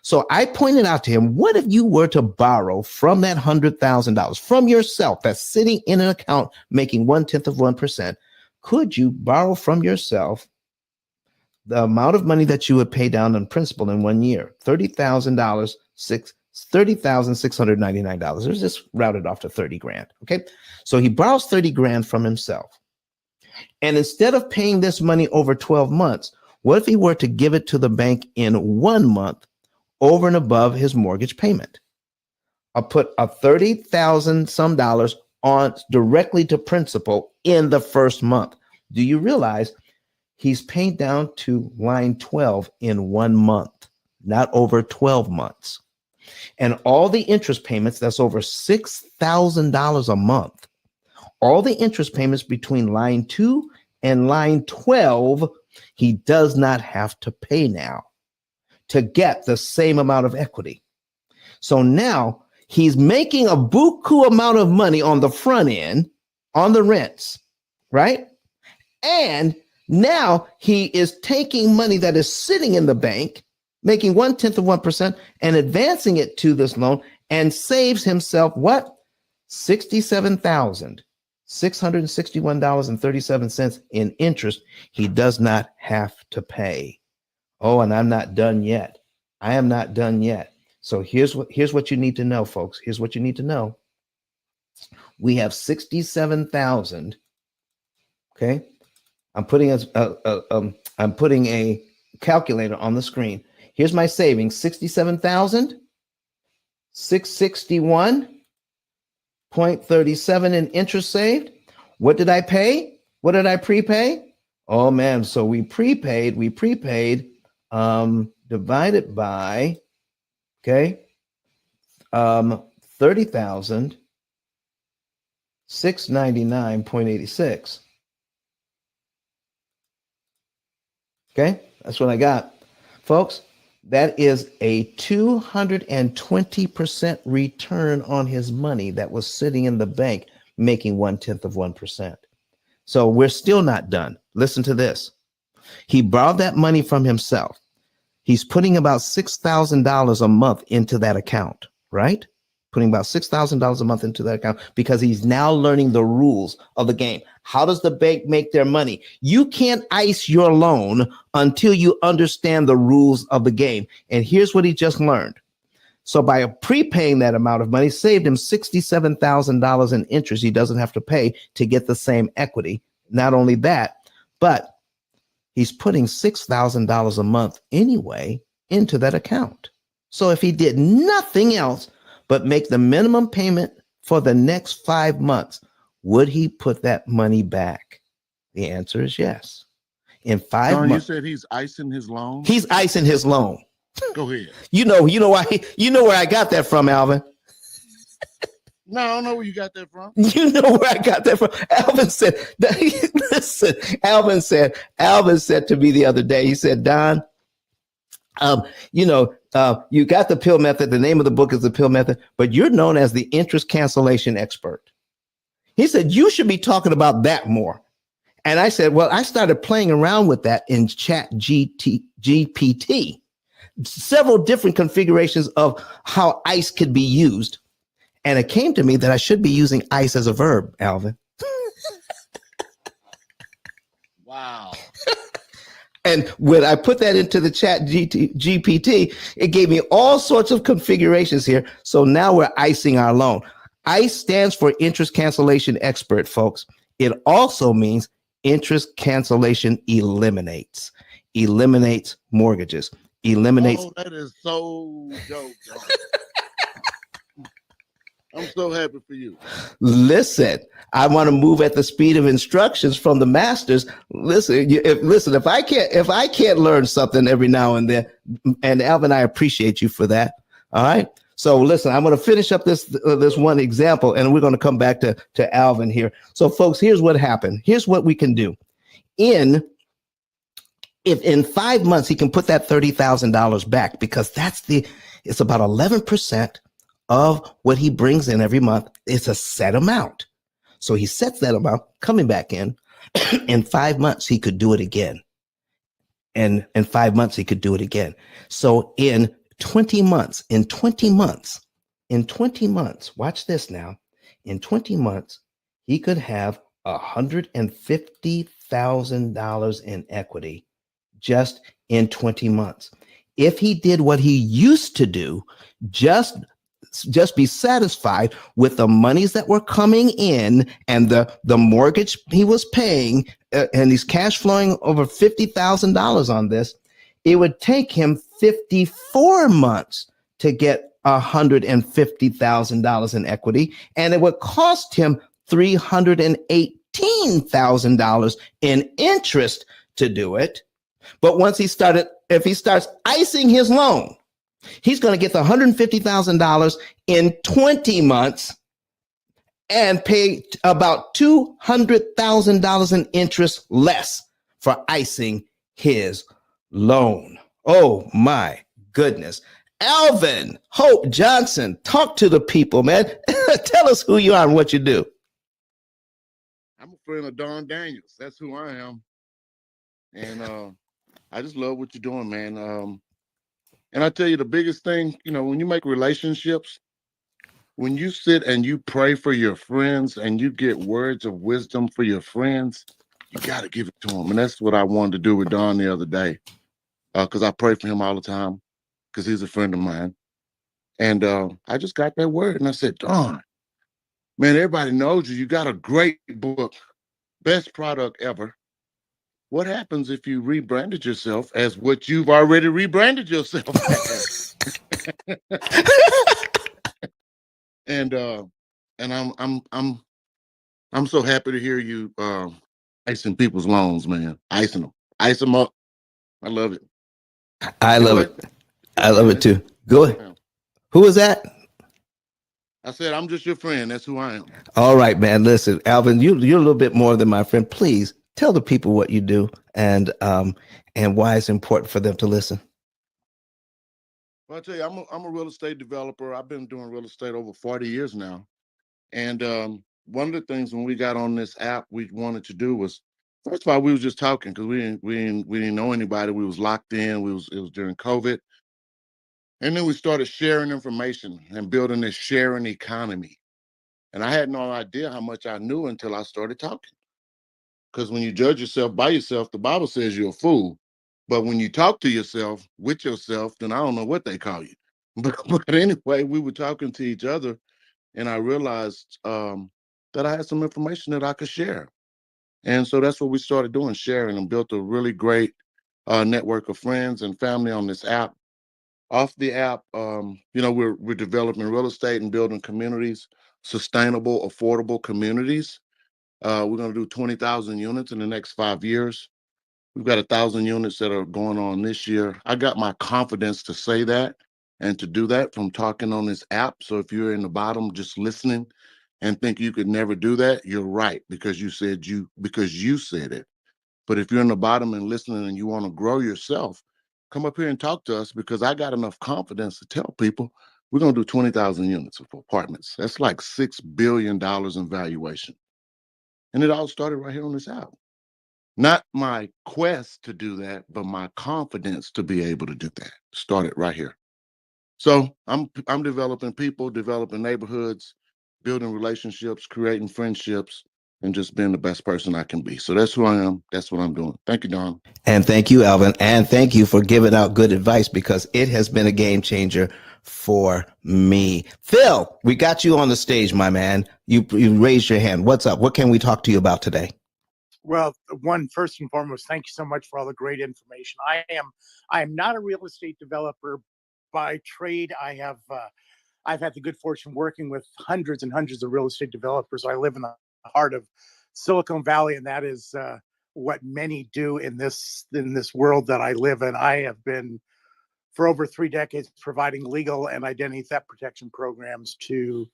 So I pointed out to him, what if you were to borrow from that $100,000 from yourself that's sitting in an account making 1/10 of 1%? Could you borrow from yourself the amount of money that you would pay down on principal in 1 year? $30,000, $30,699. Let's just route it off to 30 grand. Okay. So he borrows 30 grand from himself. And instead of paying this money over 12 months, what if he were to give it to the bank in 1 month over and above his mortgage payment? I'll put a $30,000 some dollars on directly to principal in the first month. Do you realize he's paid down to line 12 in 1 month, not over 12 months? And all the interest payments, that's over $6,000 a month. All the interest payments between line 2 and line 12, he does not have to pay now to get the same amount of equity. So now he's making a buku amount of money on the front end, on the rents, right? And now he is taking money that is sitting in the bank, making 1/10 of 1% and advancing it to this loan, and saves himself what? $67,661.37 in interest he does not have to pay. Oh, and I'm not done yet. I am not done yet. So here's what you need to know, folks. Here's what you need to know. We have 67,000. Okay. I'm putting a calculator on the screen. Here's my savings, 67,661.37 in interest saved. What did I pay? What did I prepay? Oh man, so we prepaid divided by, okay, 30,699.86. Okay, that's what I got. Folks, that is a 220% return on his money that was sitting in the bank, making 1/10 of 1%. So we're still not done. Listen to this. He borrowed that money from himself. He's putting about $6,000 a month into that account, right? Putting about $6,000 a month into that account because he's now learning the rules of the game. How does the bank make their money? You can't ICE your loan until you understand the rules of the game. And here's what he just learned. So by prepaying that amount of money, saved him $67,000 in interest he doesn't have to pay to get the same equity. Not only that, but he's putting $6,000 a month anyway into that account. So if he did nothing else but make the minimum payment for the next 5 months, would he put that money back? The answer is yes. In 5
Don,
months.
you said he's icing his loan?
He's icing his loan.
Go ahead.
You know why? You know where I got that from, Alvin?
No, I don't know where you got that from.
You know where I got that from. Alvin said, listen, Alvin said to me the other day, he said, Don, you got the P.I.L.L method. The name of the book is the P.I.L.L method, but you're known as the interest cancellation expert. He said, you should be talking about that more. And I said, well, I started playing around with that in Chat GPT, several different configurations of how ICE could be used. And it came to me that I should be using ICE as a verb, Alvin. And when I put that into the chat GPT, it gave me all sorts of configurations here. So now we're icing our loan. ICE stands for interest cancellation expert, folks. It also means interest cancellation eliminates mortgages, eliminates.
Oh, that is so dope, John. I'm so happy for you.
Listen, I want to move at the speed of instructions from the masters. Listen, if I can't learn something every now and then, and Alvin, I appreciate you for that. All right. So listen, I'm going to finish up this one example, and we're going to come back to Alvin here. So folks, here's what happened. Here's what we can do. If in 5 months he can put that $30,000 back, because it's about 11% of what he brings in every month. It's a set amount. So he sets that amount coming back in. In 5 months, he could do it again. And in 5 months, he could do it again. So in 20 months, watch this now. In 20 months, he could have $150,000 in equity just in 20 months. If he did what he used to do, just be satisfied with the monies that were coming in and the mortgage he was paying, and he's cash flowing over $50,000 on this, it would take him 54 months to get $150,000 in equity, and it would cost him $318,000 in interest to do it. But if he starts icing his loan, he's going to get the $150,000 in 20 months and pay about $200,000 in interest less for icing his loan. Oh my goodness. Alvin Hope Johnson, talk to the people, man. Tell us who you are and what you do.
I'm a friend of Don Daniels. That's who I am. And I just love what you're doing, man. And I tell you, the biggest thing, when you make relationships, when you sit and you pray for your friends and you get words of wisdom for your friends, you got to give it to them. And that's what I wanted to do with Don the other day, because I pray for him all the time, because he's a friend of mine. And I just got that word, and I said, Don, man, everybody knows you. You got a great book, best product ever. What happens if you rebranded yourself as what you've already rebranded yourself as? And I'm so happy to hear you icing people's loans, man. Ice them up. I love it.
I love it. I love it too. Go ahead. Who is that?
I said, I'm just your friend. That's who I am.
All right, man. Listen, Alvin, you're a little bit more than my friend. Please tell the people what you do and why it's important for them to listen.
Well, I'll tell you, I'm a real estate developer. I've been doing real estate over 40 years now. And one of the things when we got on this app we wanted to do was, first of all, we was just talking because we didn't know anybody. We was locked in. It was during COVID. And then we started sharing information and building this sharing economy. And I had no idea how much I knew until I started talking. Because when you judge yourself by yourself, the Bible says you're a fool. But when you talk to yourself with yourself, then I don't know what they call you. But anyway, we were talking to each other, and I realized that I had some information that I could share. And so that's what we started doing, sharing, and built a really great network of friends and family on this app. Off the app, we're developing real estate and building communities, sustainable, affordable communities. We're going to do 20,000 units in the next 5 years. We've got 1,000 units that are going on this year. I got my confidence to say that and to do that from talking on this app. So if you're in the bottom just listening and think you could never do that, you're right, because you said it. But if you're in the bottom and listening and you want to grow yourself, come up here and talk to us, because I got enough confidence to tell people we're going to do 20,000 units of apartments. That's like $6 billion in valuation. And it all started right here on this app. Not my quest to do that, but my confidence to be able to do that started right here. So I'm developing people, developing neighborhoods, building relationships, creating friendships, and just being the best person I can be. So that's who I am. That's what I'm doing. Thank you, Don.
And thank you, Alvin. And thank you for giving out good advice, because it has been a game changer for me. Phil, we got you on the stage, my man. You raised your hand. What's up? What can we talk to you about today?
Well, first and foremost, thank you so much for all the great information. I am not a real estate developer by trade. I've had the good fortune working with hundreds and hundreds of real estate developers. I live in the heart of Silicon Valley, and that is what many do in this world that I live in. I have been for over 3 decades providing legal and identity theft protection programs to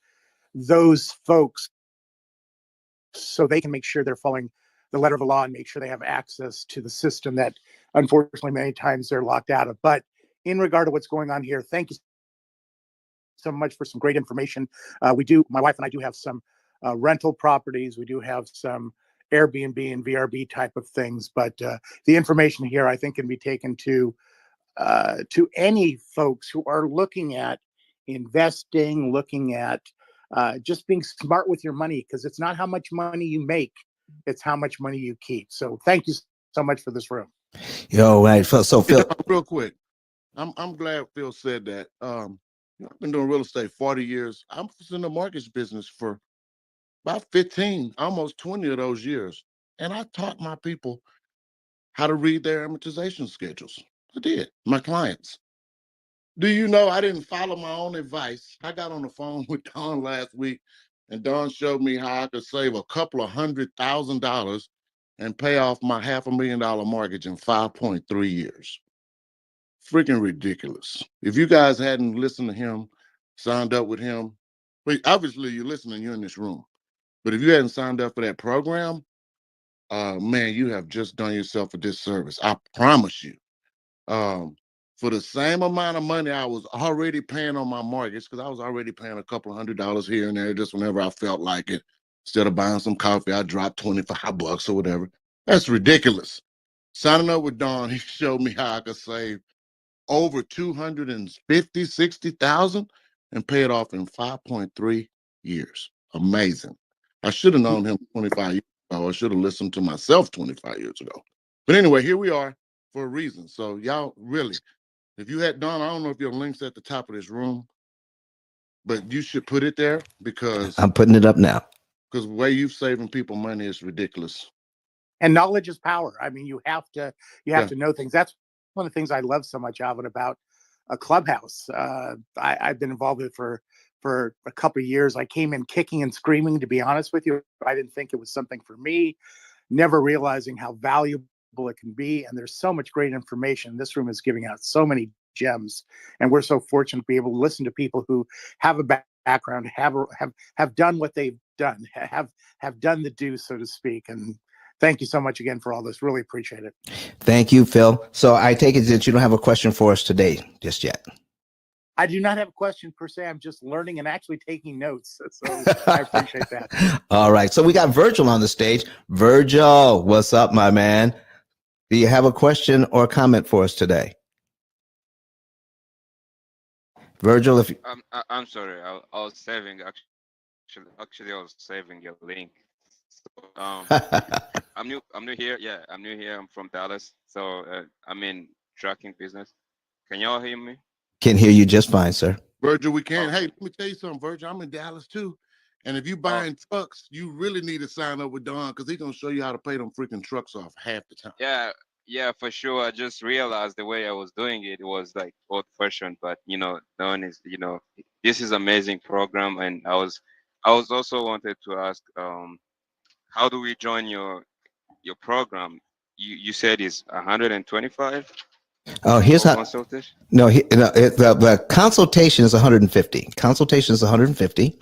those folks so they can make sure they're following the letter of the law and make sure they have access to the system that unfortunately many times they're locked out of. But in regard to what's going on here, thank you so much for some great information. My wife and I do have some rental properties. We do have some Airbnb and VRB type of things, but the information here I think can be taken to any folks who are looking at investing, looking at just being smart with your money, because it's not how much money you make, it's how much money you keep. So thank you so much for this room.
Yo, right. So Phil,
real quick, I'm glad Phil said that. I've been doing real estate 40 years. I was in the mortgage business for about 15, almost 20 of those years. And I taught my people how to read their amortization schedules. I did, my clients. Do you know I didn't follow my own advice? I got on the phone with Don last week, and Don showed me how I could save a couple of $100,000 and pay off my $500,000 mortgage in 5.3 years. Freaking ridiculous. If you guys hadn't listened to him, signed up with him, but obviously you're listening, you're in this room. But if you hadn't signed up for that program, man, you have just done yourself a disservice. I promise you. For the same amount of money I was already paying on my mortgage, because I was already paying a couple of $100 here and there just whenever I felt like it. Instead of buying some coffee, I dropped $25 or whatever. That's ridiculous. Signing up with Don, he showed me how I could save over 250, 60,000 and pay it off in 5.3 years. Amazing. I should have known him 25 years ago. I should have listened to myself 25 years ago. But anyway, here we are for a reason. So y'all really, if you had Don, I don't know if your link's at the top of this room, but you should put it there, because
I'm putting it up now.
Because the way you're saving people money is ridiculous.
And knowledge is power. I mean, you have to know things. That's one of the things I love so much, Alvin, about a clubhouse. I've been involved with it for a couple of years. I came in kicking and screaming, to be honest with you. I didn't think it was something for me, never realizing how valuable it can be. And there's so much great information. This room is giving out so many gems, and we're so fortunate to be able to listen to people who have a background, have done what they've done, have done the do, so to speak. And thank you so much again for all this. Really appreciate it.
Thank you, Phil. So I take it that you don't have a question for us today just yet.
I do not have a question per se. I'm just learning and actually taking notes. So I appreciate that.
All right. So we got Virgil on the stage. Virgil, what's up, my man? Do you have a question or comment for us today? Virgil, if
I'm sorry, I was saving actually I was saving your link. So, I'm new here. Yeah, I'm new here. I'm from Dallas, so I'm in trucking business. Can y'all hear me?
Can hear you just fine, sir.
Virgil, we can. Hey, let me tell you something, Virgil. I'm in Dallas too. And if you buying trucks, you really need to sign up with Don, because he's gonna show you how to pay them freaking trucks off half the time.
Yeah, for sure. I just realized the way I was doing it was like old fashioned, but Don is this is amazing program, and I was also wanted to ask how do we join your program? You said it's 125.
Oh, here's how.
Consultation?
No, the consultation is 150. Consultation is 150,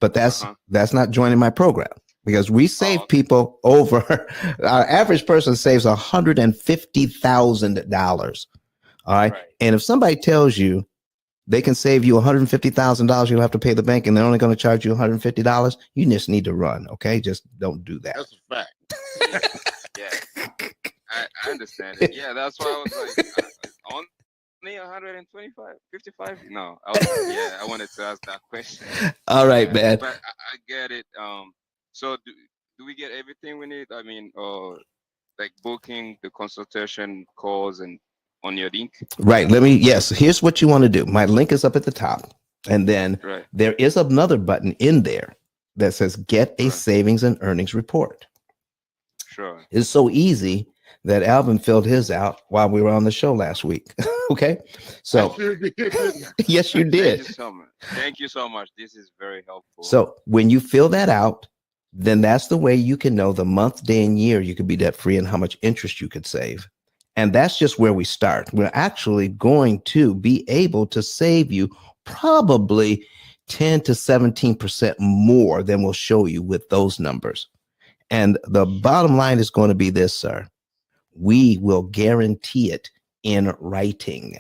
but that's not joining my program, because we save people over. Our average person saves $150,000. All right, and if somebody tells you they can save you $150,000, you'll have to pay the bank, and they're only going to charge you $150, you just need to run. Okay, just don't do that.
That's a fact.
Yeah, I understand it. Yeah, that's why I was like, only 125, 55. No, I wanted to ask that question.
All right, man.
But I get it. So do we get everything we need? I mean, like booking the consultation calls and on your link.
Right. Yes, here's what you want to do. My link is up at the top. And then
Right.
there is another button in there that says get a
Sure.
savings and earnings report.
Sure.
It's so easy that Alvin filled his out while we were on the show last week. Okay. So,
I sure did, didn't I?
yes, you
Thank
did.
you so much. Thank you so much. This is very helpful.
So, when you fill that out, then that's the way you can know the month, day, and year you could be debt free and how much interest you could save. And that's just where we start. We're actually going to be able to save you probably 10 to 17% more than we'll show you with those numbers. And the bottom line is going to be this, sir. We will guarantee it in writing.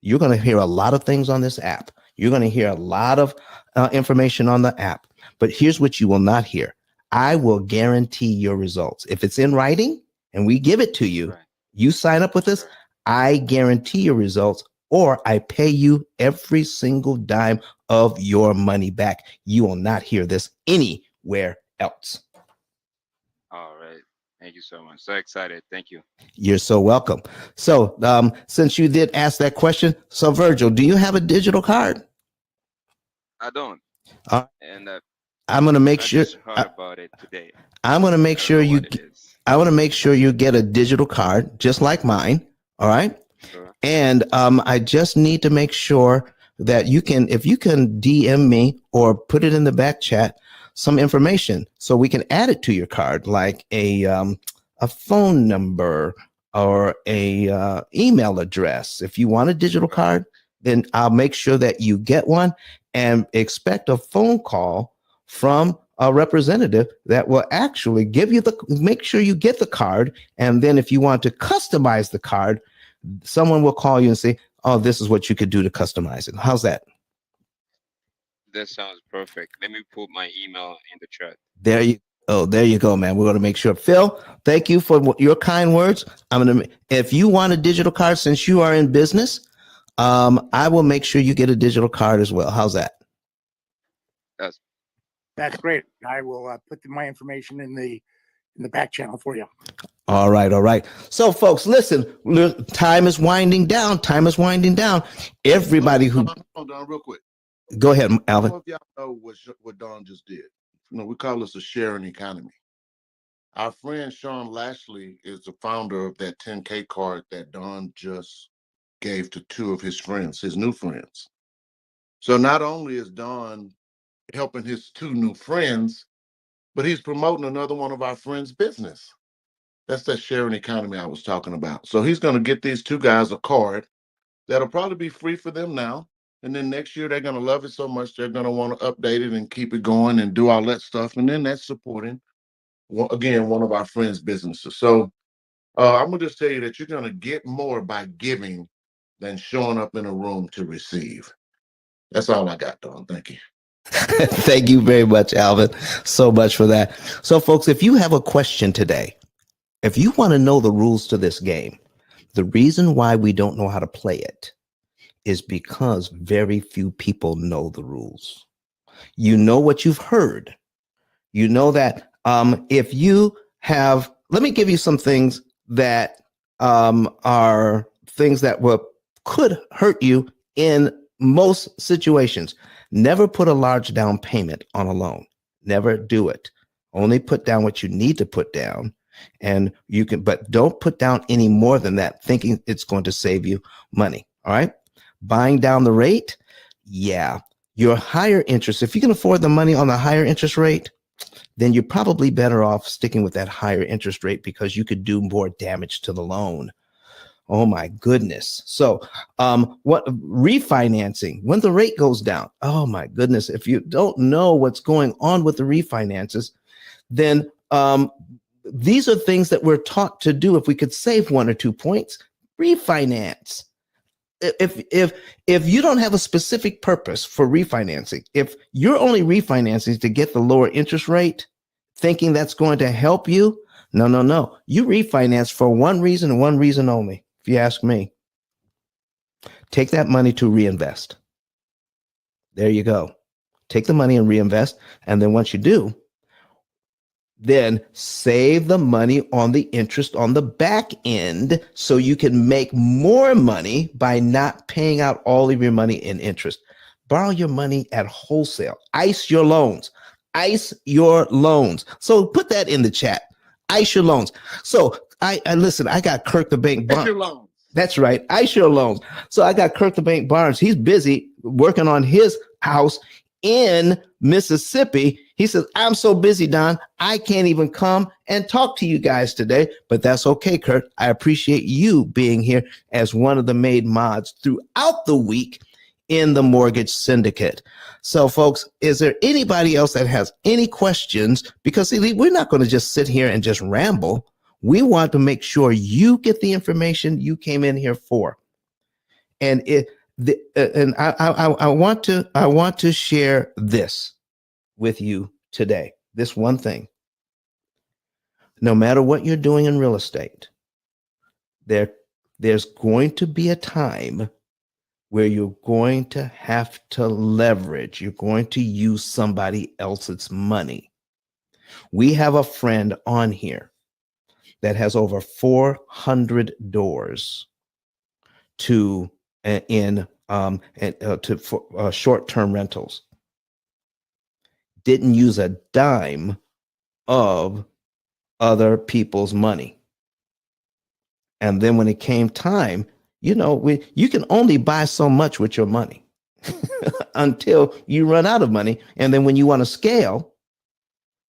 You're going to hear a lot of things on this app. You're going to hear a lot of information on the app. But here's what you will not hear. I will guarantee your results. If it's in writing and we give it to you,
Right.
you sign up with us,
Sure.
I guarantee your results, or I pay you every single dime of your money back. You will not hear this anywhere else.
All right. Thank you so much. So excited. Thank you.
You're so welcome. So, since you did ask that question, so Virgil, do you have a digital card?
I don't. And
I'm going to make
I
sure.
just heard about it today.
I'm going to make
I don't
sure
know
you.
what it is.
I want to make sure you get a digital card, just like mine. All right.
Sure.
And I just need to make sure that you can, if you can DM me or put it in the back chat, some information so we can add it to your card, like a phone number or a email address. If you want a digital card, then I'll make sure that you get one, and expect a phone call from a representative that will actually give you make sure you get the card. And then if you want to customize the card, someone will call you and say, oh, this is what you could do to customize it. How's that?
That sounds perfect. Let me put my email in the chat.
There you go, man. We're going to make sure. Phil, thank you for your kind words. If you want a digital card, since you are in business, I will make sure you get a digital card as well. How's that?
That's great. I will put my information in the back channel for you.
All right. So, folks, listen. Time is winding down. Everybody who
Hold on, real quick.
Go ahead, Alvin.
I don't know if y'all know what Don just did. We call this a sharing economy. Our friend Sean Lashley is the founder of that 10K card that Don just gave to two of his friends, his new friends. So not only is Don helping his two new friends, but he's promoting another one of our friends' business. That's that sharing economy I was talking about. So he's going to get these two guys a card that'll probably be free for them now. And then next year, they're going to love it so much, they're going to want to update it and keep it going and do all that stuff. And then that's supporting, again, one of our friends' businesses. So I'm going to just tell you that you're going to get more by giving than showing up in a room to receive. That's all I got, Don. Thank you.
Thank you very much, Alvin. So much for that. So, folks, if you have a question today, if you want to know the rules to this game, the reason why we don't know how to play it is because very few people know the rules. You know what you've heard. You know that if you have, let me give you some things that are things that could hurt you in most situations. Never put a large down payment on a loan. Never do it. Only put down what you need to put down. And you can, but don't put down any more than that, thinking it's going to save you money. All right. Buying down the rate. Yeah. Your higher interest, if you can afford the money on the higher interest rate, then you're probably better off sticking with that higher interest rate because you could do more damage to the loan. Oh my goodness. So what refinancing when the rate goes down? Oh my goodness. If you don't know what's going on with the refinances, then these are things that we're taught to do. If we could save 1 or 2 points, refinance. If you don't have a specific purpose for refinancing, if you're only refinancing to get the lower interest rate, thinking that's going to help you, no. You refinance for one reason and one reason only. If you ask me, take that money to reinvest. There you go. Take the money and reinvest. And then once you do, then save the money on the interest on the back end so you can make more money by not paying out all of your money in interest. Borrow your money at wholesale. ICE your loans. ICE your loans. So put that in the chat. ICE your loans. So I listen, I got Kirk the Bank Barnes.
Your loans.
That's right. ICE your loans. So I got Kirk the Bank Barnes. He's busy working on his house in Mississippi. He says, I'm so busy, Don, I can't even come and talk to you guys today, but that's okay, Kurt. I appreciate you being here as one of the made mods throughout the week in the Mortgage Syndicate. So, folks, is there anybody else that has any questions? Because we're not going to just sit here and just ramble. We want to make sure you get the information you came in here for. And I want to share this with you today. This one thing. No matter what you're doing in real estate, there's going to be a time where you're going to have to leverage. You're going to use somebody else's money. We have a friend on here that has over 400 doors for short-term rentals. Didn't use a dime of other people's money. And then when it came time, you can only buy so much with your money until you run out of money. And then when you want to scale,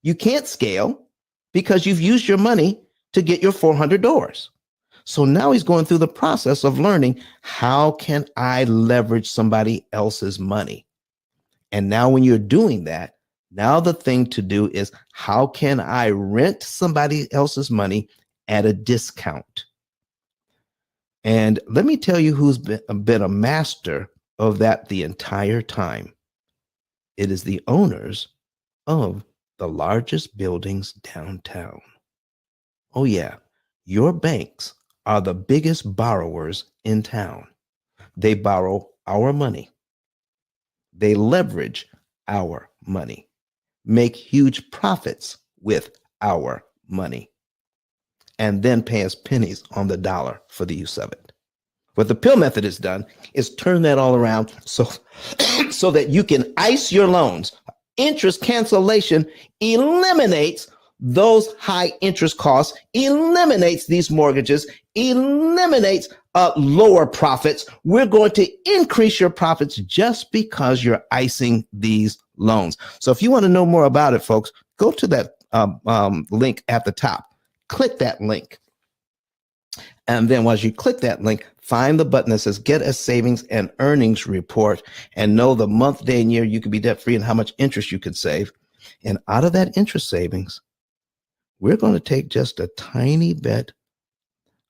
you can't scale because you've used your money to get your 400 doors. So now he's going through the process of learning, how can I leverage somebody else's money? And now when you're doing that, now the thing to do is, how can I rent somebody else's money at a discount? And let me tell you who's been a master of that the entire time. It is the owners of the largest buildings downtown. Oh yeah, your banks are the biggest borrowers in town. They borrow our money. They leverage our money, make huge profits with our money, and then pay us pennies on the dollar for the use of it. What the P.I.L.L method has done is turn that all around so that you can ICE your loans. Interest cancellation eliminates those high interest costs, eliminates these mortgages, eliminates lower profits. We're going to increase your profits just because you're icing these loans. So if you want to know more about it, folks, go to that link at the top. Click that link. And then once you click that link, find the button that says Get a Savings and Earnings Report, and know the month, day, and year you can be debt-free and how much interest you could save. And out of that interest savings, we're going to take just a tiny bit,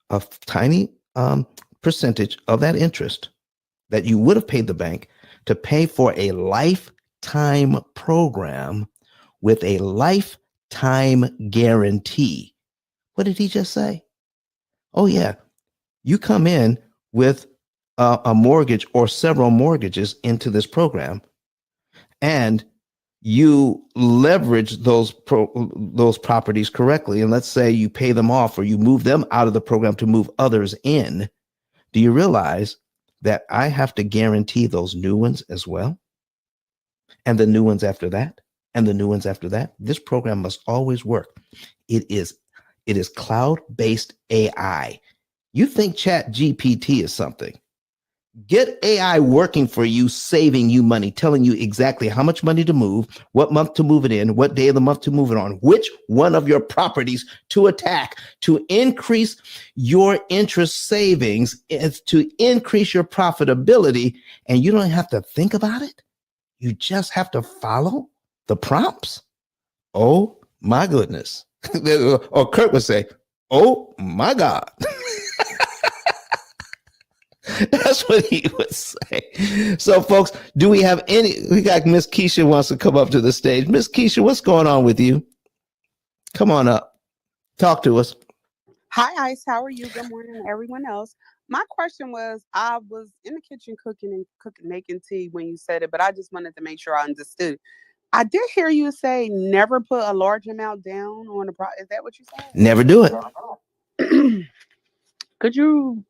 a tiny percentage of that interest that you would have paid the bank to pay for a lifetime program with a lifetime guarantee. What did he just say? Oh, yeah. You come in with a mortgage or several mortgages into this program, and you leverage those properties correctly. And let's say you pay them off, or you move them out of the program to move others in. Do you realize that I have to guarantee those new ones as well? And the new ones after that, and the new ones after that. This program must always work. It is cloud-based AI. You think Chat GPT is something. Get AI working for you, saving you money, telling you exactly how much money to move, what month to move it in, what day of the month to move it on, which one of your properties to attack to increase your interest savings, to increase your profitability. And you don't have to think about it. You just have to follow the prompts. Oh my goodness. Or Kurt would say, oh my God. That's what he would say. So, folks, do we have we got Miss Keisha wants to come up to the stage. Miss Keisha, what's going on with you? Come on up. Talk to us.
Hi, Ice. How are you? Good morning, everyone else. My question was, I was in the kitchen cooking, making tea when you said it, but I just wanted to make sure I understood. I did hear you say never put a large amount down on the Is that what you said?
Never do it.
Could you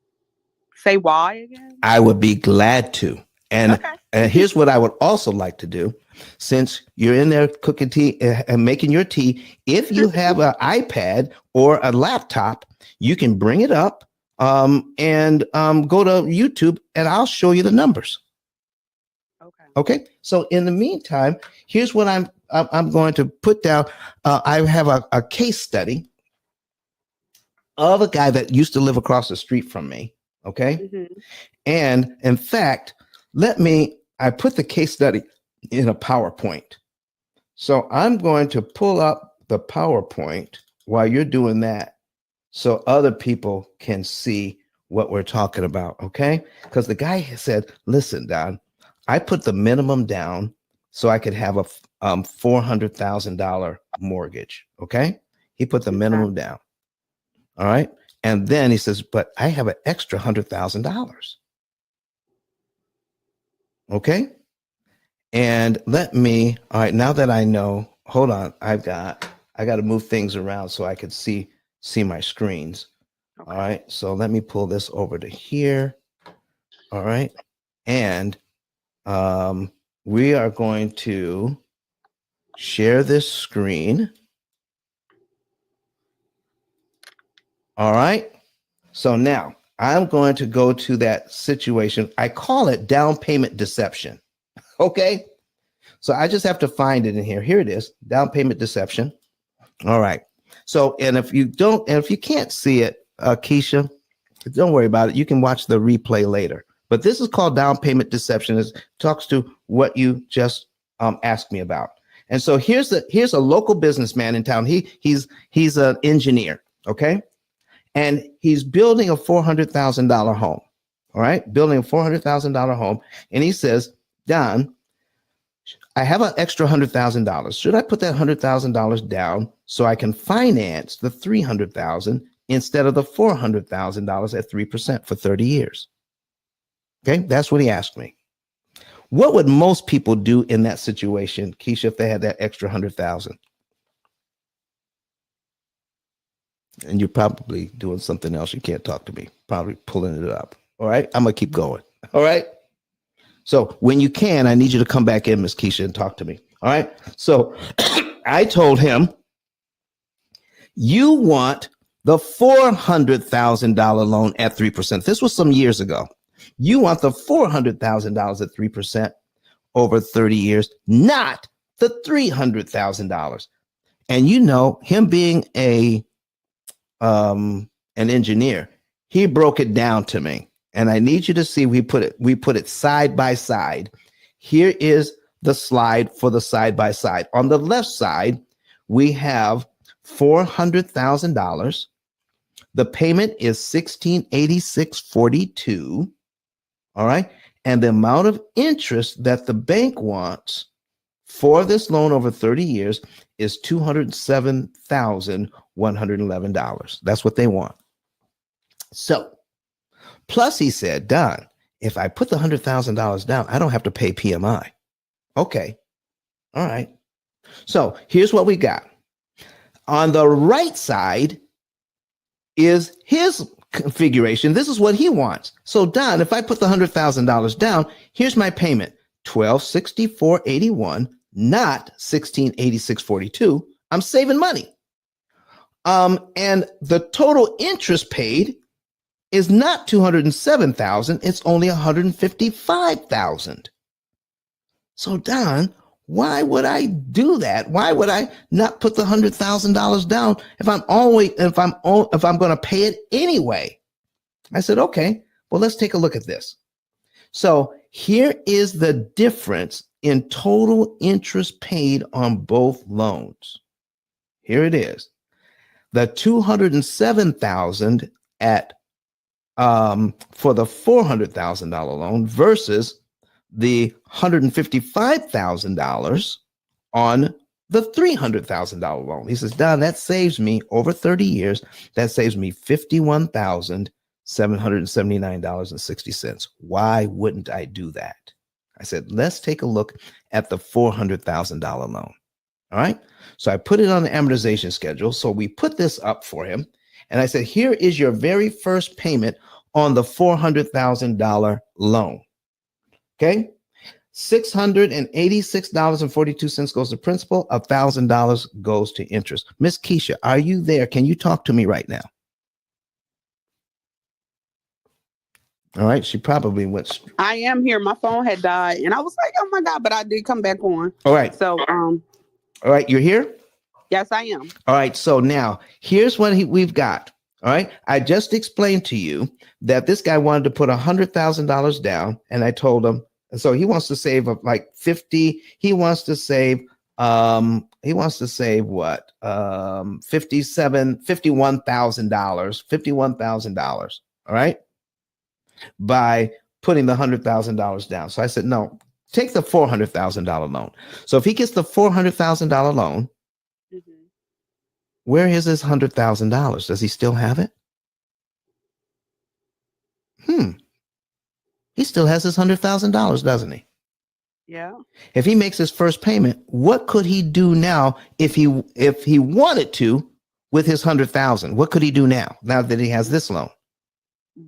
say why again?
I would be glad to. And,
Okay.
and here's what I would also like to do. Since you're in there cooking tea and making your tea, if you have an iPad or a laptop, you can bring it up and go to YouTube and I'll show you the numbers. Okay. So in the meantime, here's what I'm going to put down. I have a case study of a guy that used to live across the street from me. Okay. And in fact, I put the case study in a PowerPoint. So I'm going to pull up the PowerPoint while you're doing that so other people can see what we're talking about. Okay. Because the guy said, listen, Don, I put the minimum down so I could have a $400,000 mortgage. Okay. He put the minimum down. All right. And then he says, but I have an extra $100,000. Okay. And all right, now that I know, hold on, I got to move things around so I could see my screens. All right. So let me pull this over to here. All right. And we are going to share this screen. All right. So now I'm going to go to that situation. I call it down payment deception. Okay. So I just have to find it in here. Here it is, down payment deception. All right. So, and if you can't see it, Keisha, don't worry about it. You can watch the replay later. But this is called down payment deception. It talks to what you just asked me about. And so here's a local businessman in town. He's an engineer. Okay. And he's building a $400,000 home. All right. Building a $400,000 home. And he says, Don, I have an extra $100,000. Should I put that $100,000 down so I can finance the $300,000 instead of the $400,000 at 3% for 30 years? Okay. That's what he asked me. What would most people do in that situation, Keisha, if they had that extra $100,000? And you're probably doing something else. You can't talk to me, probably pulling it up. All right. I'm going to keep going. All right. So when you can, I need you to come back in, Miss Keisha, and talk to me. All right. So I told him, you want the $400,000 loan at 3%. This was some years ago. You want the $400,000 at 3% over 30 years, not the $300,000. And you know, him being an engineer, he broke it down to me. And I need you to see, we put it side by side. Here is the slide for the side by side. On the left side, we have $400,000. The payment is $1,686.42. All right. And the amount of interest that the bank wants for this loan over 30 years is $207,111. That's what they want. So, plus he said, Don, if I put the $100,000 down, I don't have to pay PMI. Okay. All right. So here's what we got. On the right side is his configuration. This is what he wants. So Don, if I put the $100,000 down, here's my payment, $1,264.81, not $1,686.42. I'm saving money. And the total interest paid is not $207,000. It's only $155,000. So Don, why would I do that? Why would I not put the $100,000 down if I'm going to pay it anyway? I said, okay, well, let's take a look at this. So here is the difference in total interest paid on both loans. Here it is. The $207,000 at for the $400,000 loan versus the $155,000 on the $300,000 loan. He says, Don, that saves me over 30 years. That saves me $51,779.60. Why wouldn't I do that? I said, let's take a look at the $400,000 loan. All right. So I put it on the amortization schedule. So we put this up for him. And I said, here is your very first payment on the $400,000 loan. Okay. $686.42 goes to principal. $1,000 goes to interest. Miss Keisha, are you there? Can you talk to me right now? All right. She probably went.
I am here. My phone had died, and I was like, "Oh my God!" But I did come back on.
All right.
So,
all right. You're here.
yes, I am.
All right. So now here's what we've got. All right. I just explained to you that this guy wanted to put $100,000 down, and I told him. So he wants to save up like 50. He wants to save what? $51,000. All right. By putting the $100,000 down. So I said, no, take the $400,000 loan. So if he gets the $400,000 loan, where is his $100,000? Does he still have it? He still has his $100,000, doesn't he?
Yeah.
If he makes his first payment, what could he do now if he wanted to with his $100,000? What could he do now that he has this loan?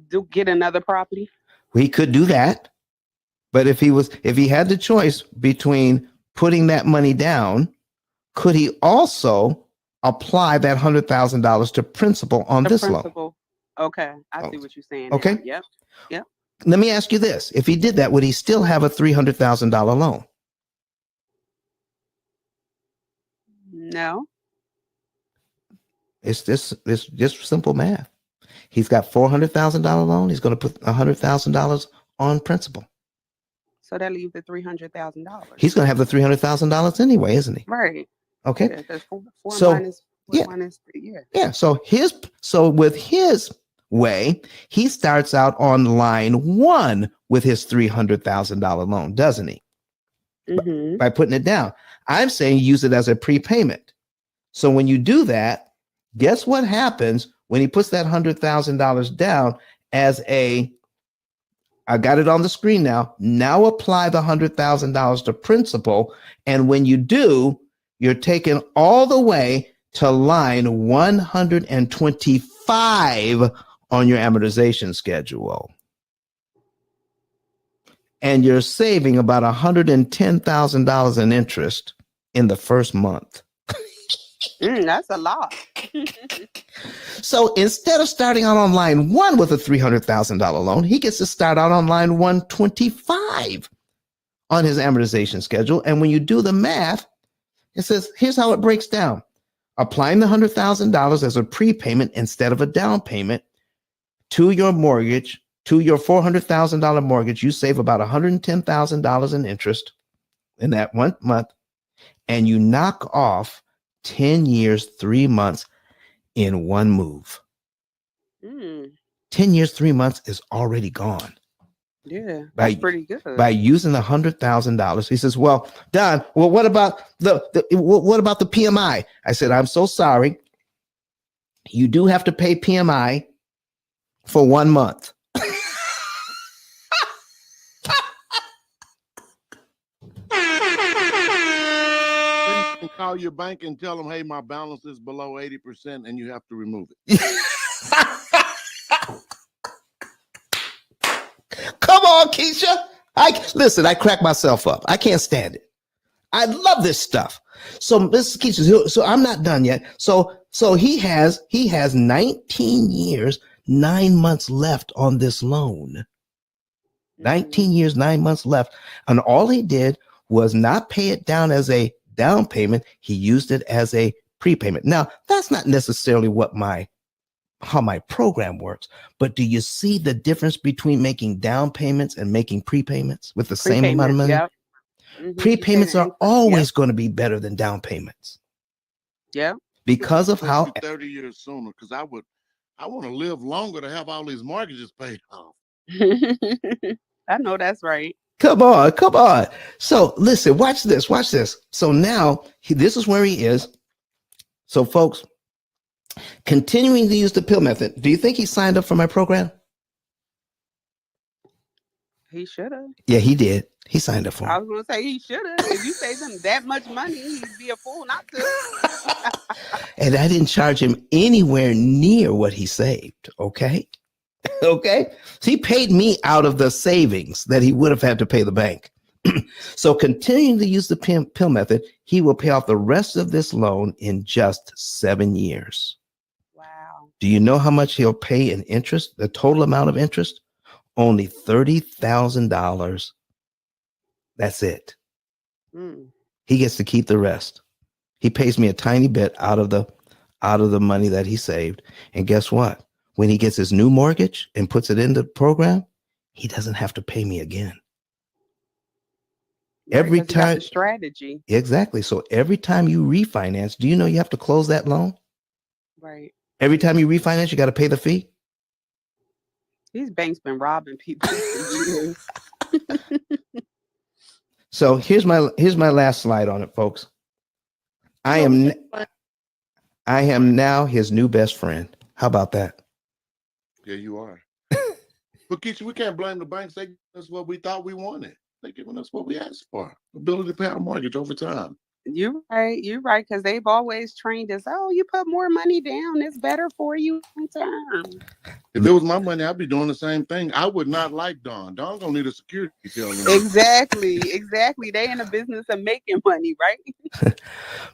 Do get another property?
He could do that. But if he had the choice between putting that money down, could he also apply that $100,000 to principal on this loan?
Okay, I see what you're saying.
Okay.
Now. Yep.
Let me ask you this. If he did that, would he still have a $300,000 loan?
No.
It's just simple math. He's got $400,000 loan. He's going to put $100,000 on principal.
So that leaves the $300,000.
He's going to have the $300,000 anyway, isn't he?
Right.
Okay.
Yeah, four
so
minus, minus 3,
yeah. So with his way, he starts out on line 1 with his $300,000 loan, doesn't he?
Mm-hmm.
By putting it down. I'm saying use it as a prepayment. So when you do that, guess what happens when he puts that $100,000 down as I got it on the screen now. Now apply the $100,000 to principal. And when you do, you're taken all the way to line 125 on your amortization schedule. And you're saving about $110,000 in interest in the first month.
That's a lot.
So instead of starting out on line 1 with a $300,000 loan, he gets to start out on line 125 on his amortization schedule. And when you do the math, it says, here's how it breaks down. Applying the $100,000 as a prepayment instead of a down payment to your mortgage, to your $400,000 mortgage, you save about $110,000 in interest in that 1 month, and you knock off 10 years, 3 months in one move. 10 years, 3 months is already gone.
Yeah, that's pretty good.
By using the $100,000. He says, well, Don, what about the PMI? I said, I'm so sorry. You do have to pay PMI for 1 month.
Call your bank and tell them, hey, my balance is below 80% and you have to remove it.
Come on, Keisha. I crack myself up. I can't stand it. I love this stuff. So Mrs. Keisha, so I'm not done yet. So he has 19 years, 9 months left on this loan. 19 years, 9 months left. And all he did was not pay it down as a down payment. He used it as a prepayment. Now, that's not necessarily how my program works, but do you see the difference between making down payments and making prepayments with the same amount of money?
Yep.
Prepayments are always going to be better than down payments.
Yeah.
Because of how
30 years sooner, because I want to live longer to have all these mortgages paid off.
I know that's right.
Come on. So listen, watch this. So now this is where he is. So folks, continuing to use the P.I.L.L. method. Do you think he signed up for my program?
He should have.
Yeah, he did. He signed up for
I
him.
was going to say he should have. If you save him that much money, he'd be a fool not to.
And I didn't charge him anywhere near what he saved. Okay. Okay. So he paid me out of the savings that he would have had to pay the bank. So continuing to use the P.I.L.L method, he will pay off the rest of this loan in just 7 years.
Wow.
Do you know how much he'll pay in interest? The total amount of interest? Only $30,000. That's it. He gets to keep the rest. He pays me a tiny bit out of the money that he saved. And guess what? When he gets his new mortgage and puts it in the program, he doesn't have to pay me again. Every time,
the strategy.
Exactly. So every time you refinance, do you know you have to close that loan?
Right.
Every time you refinance, you got to pay the fee.
These banks been robbing people for years.
So here's my last slide on it, folks. I am now his new best friend. How about that?
Yeah, you are. But Keisha, we can't blame the banks. They gave us what we thought we wanted. They're giving us what we asked for. Ability to pay our mortgage over time.
You're right. You're right. Because they've always trained us. Oh, you put more money down. It's better for you long term.
If it was my money, I'd be doing the same thing. I would not like Don. Don gonna need a security detail.
Exactly. They in the business of making money, right?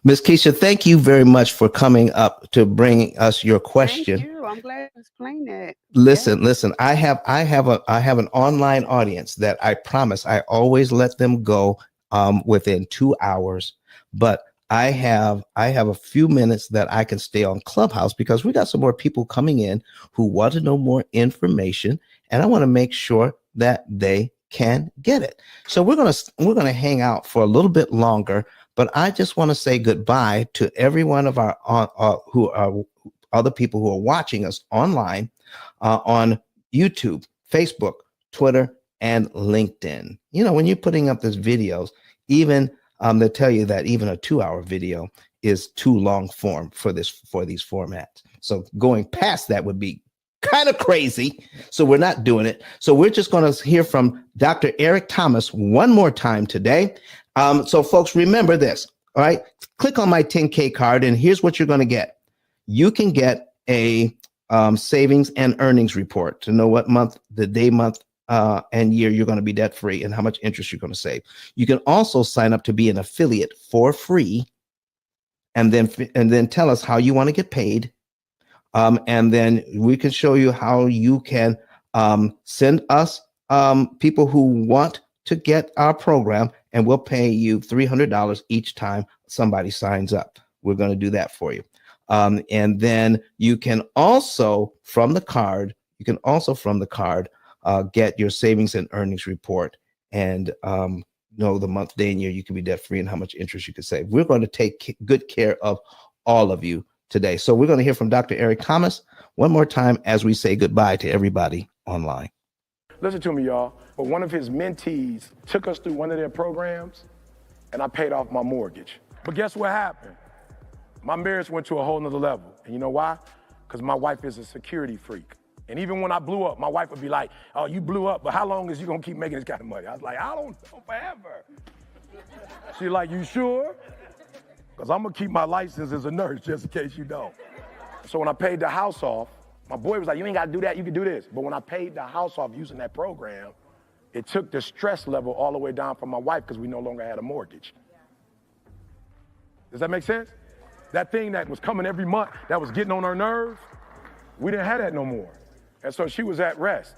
Miss Keisha, thank you very much for coming up to bring us your question.
Thank you. I'm glad you explained that.
Listen. I have an online audience that I promise I always let them go within 2 hours, but I have a few minutes that I can stay on Clubhouse because we got some more people coming in who want to know more information, and I want to make sure that they can get it. So we're gonna hang out for a little bit longer, but I just want to say goodbye to every one of our who are other people who are watching us online on YouTube, Facebook, Twitter, and LinkedIn. You know, when you're putting up these videos, even they tell you that even a 2-hour video is too long form for these formats. So going past that would be kind of crazy. So we're not doing it. So we're just going to hear from Dr. Eric Thomas one more time today. So folks, remember this. All right. Click on my 10K card and here's what you're going to get. You can get a savings and earnings report to know what month, the day, month, and year you're going to be debt free and how much interest you're going to save. You can also sign up to be an affiliate for free, and then tell us how you want to get paid, and then we can show you how you can send us people who want to get our program, and we'll pay you $300 each time somebody signs up. We're going to do that for you, and then you can also from the card. Get your savings and earnings report and know the month, day, and year you can be debt free and how much interest you can save. We're going to take good care of all of you today. So we're going to hear from Dr. Eric Thomas one more time as we say goodbye to everybody online.
Listen to me, y'all. But one of his mentees took us through one of their programs, and I paid off my mortgage. But guess what happened? My marriage went to a whole nother level. And you know why? Because my wife is a security freak. And even when I blew up, my wife would be like, oh, you blew up, but how long is you gonna keep making this kind of money? I was like, I don't know, forever. She's like, you sure? Because I'm gonna keep my license as a nurse just in case you don't. So when I paid the house off, my boy was like, you ain't gotta do that, you can do this. But when I paid the house off using that program, it took the stress level all the way down for my wife because we no longer had a mortgage. Does that make sense? That thing that was coming every month, that was getting on her nerves, we didn't have that no more. And so she was at rest.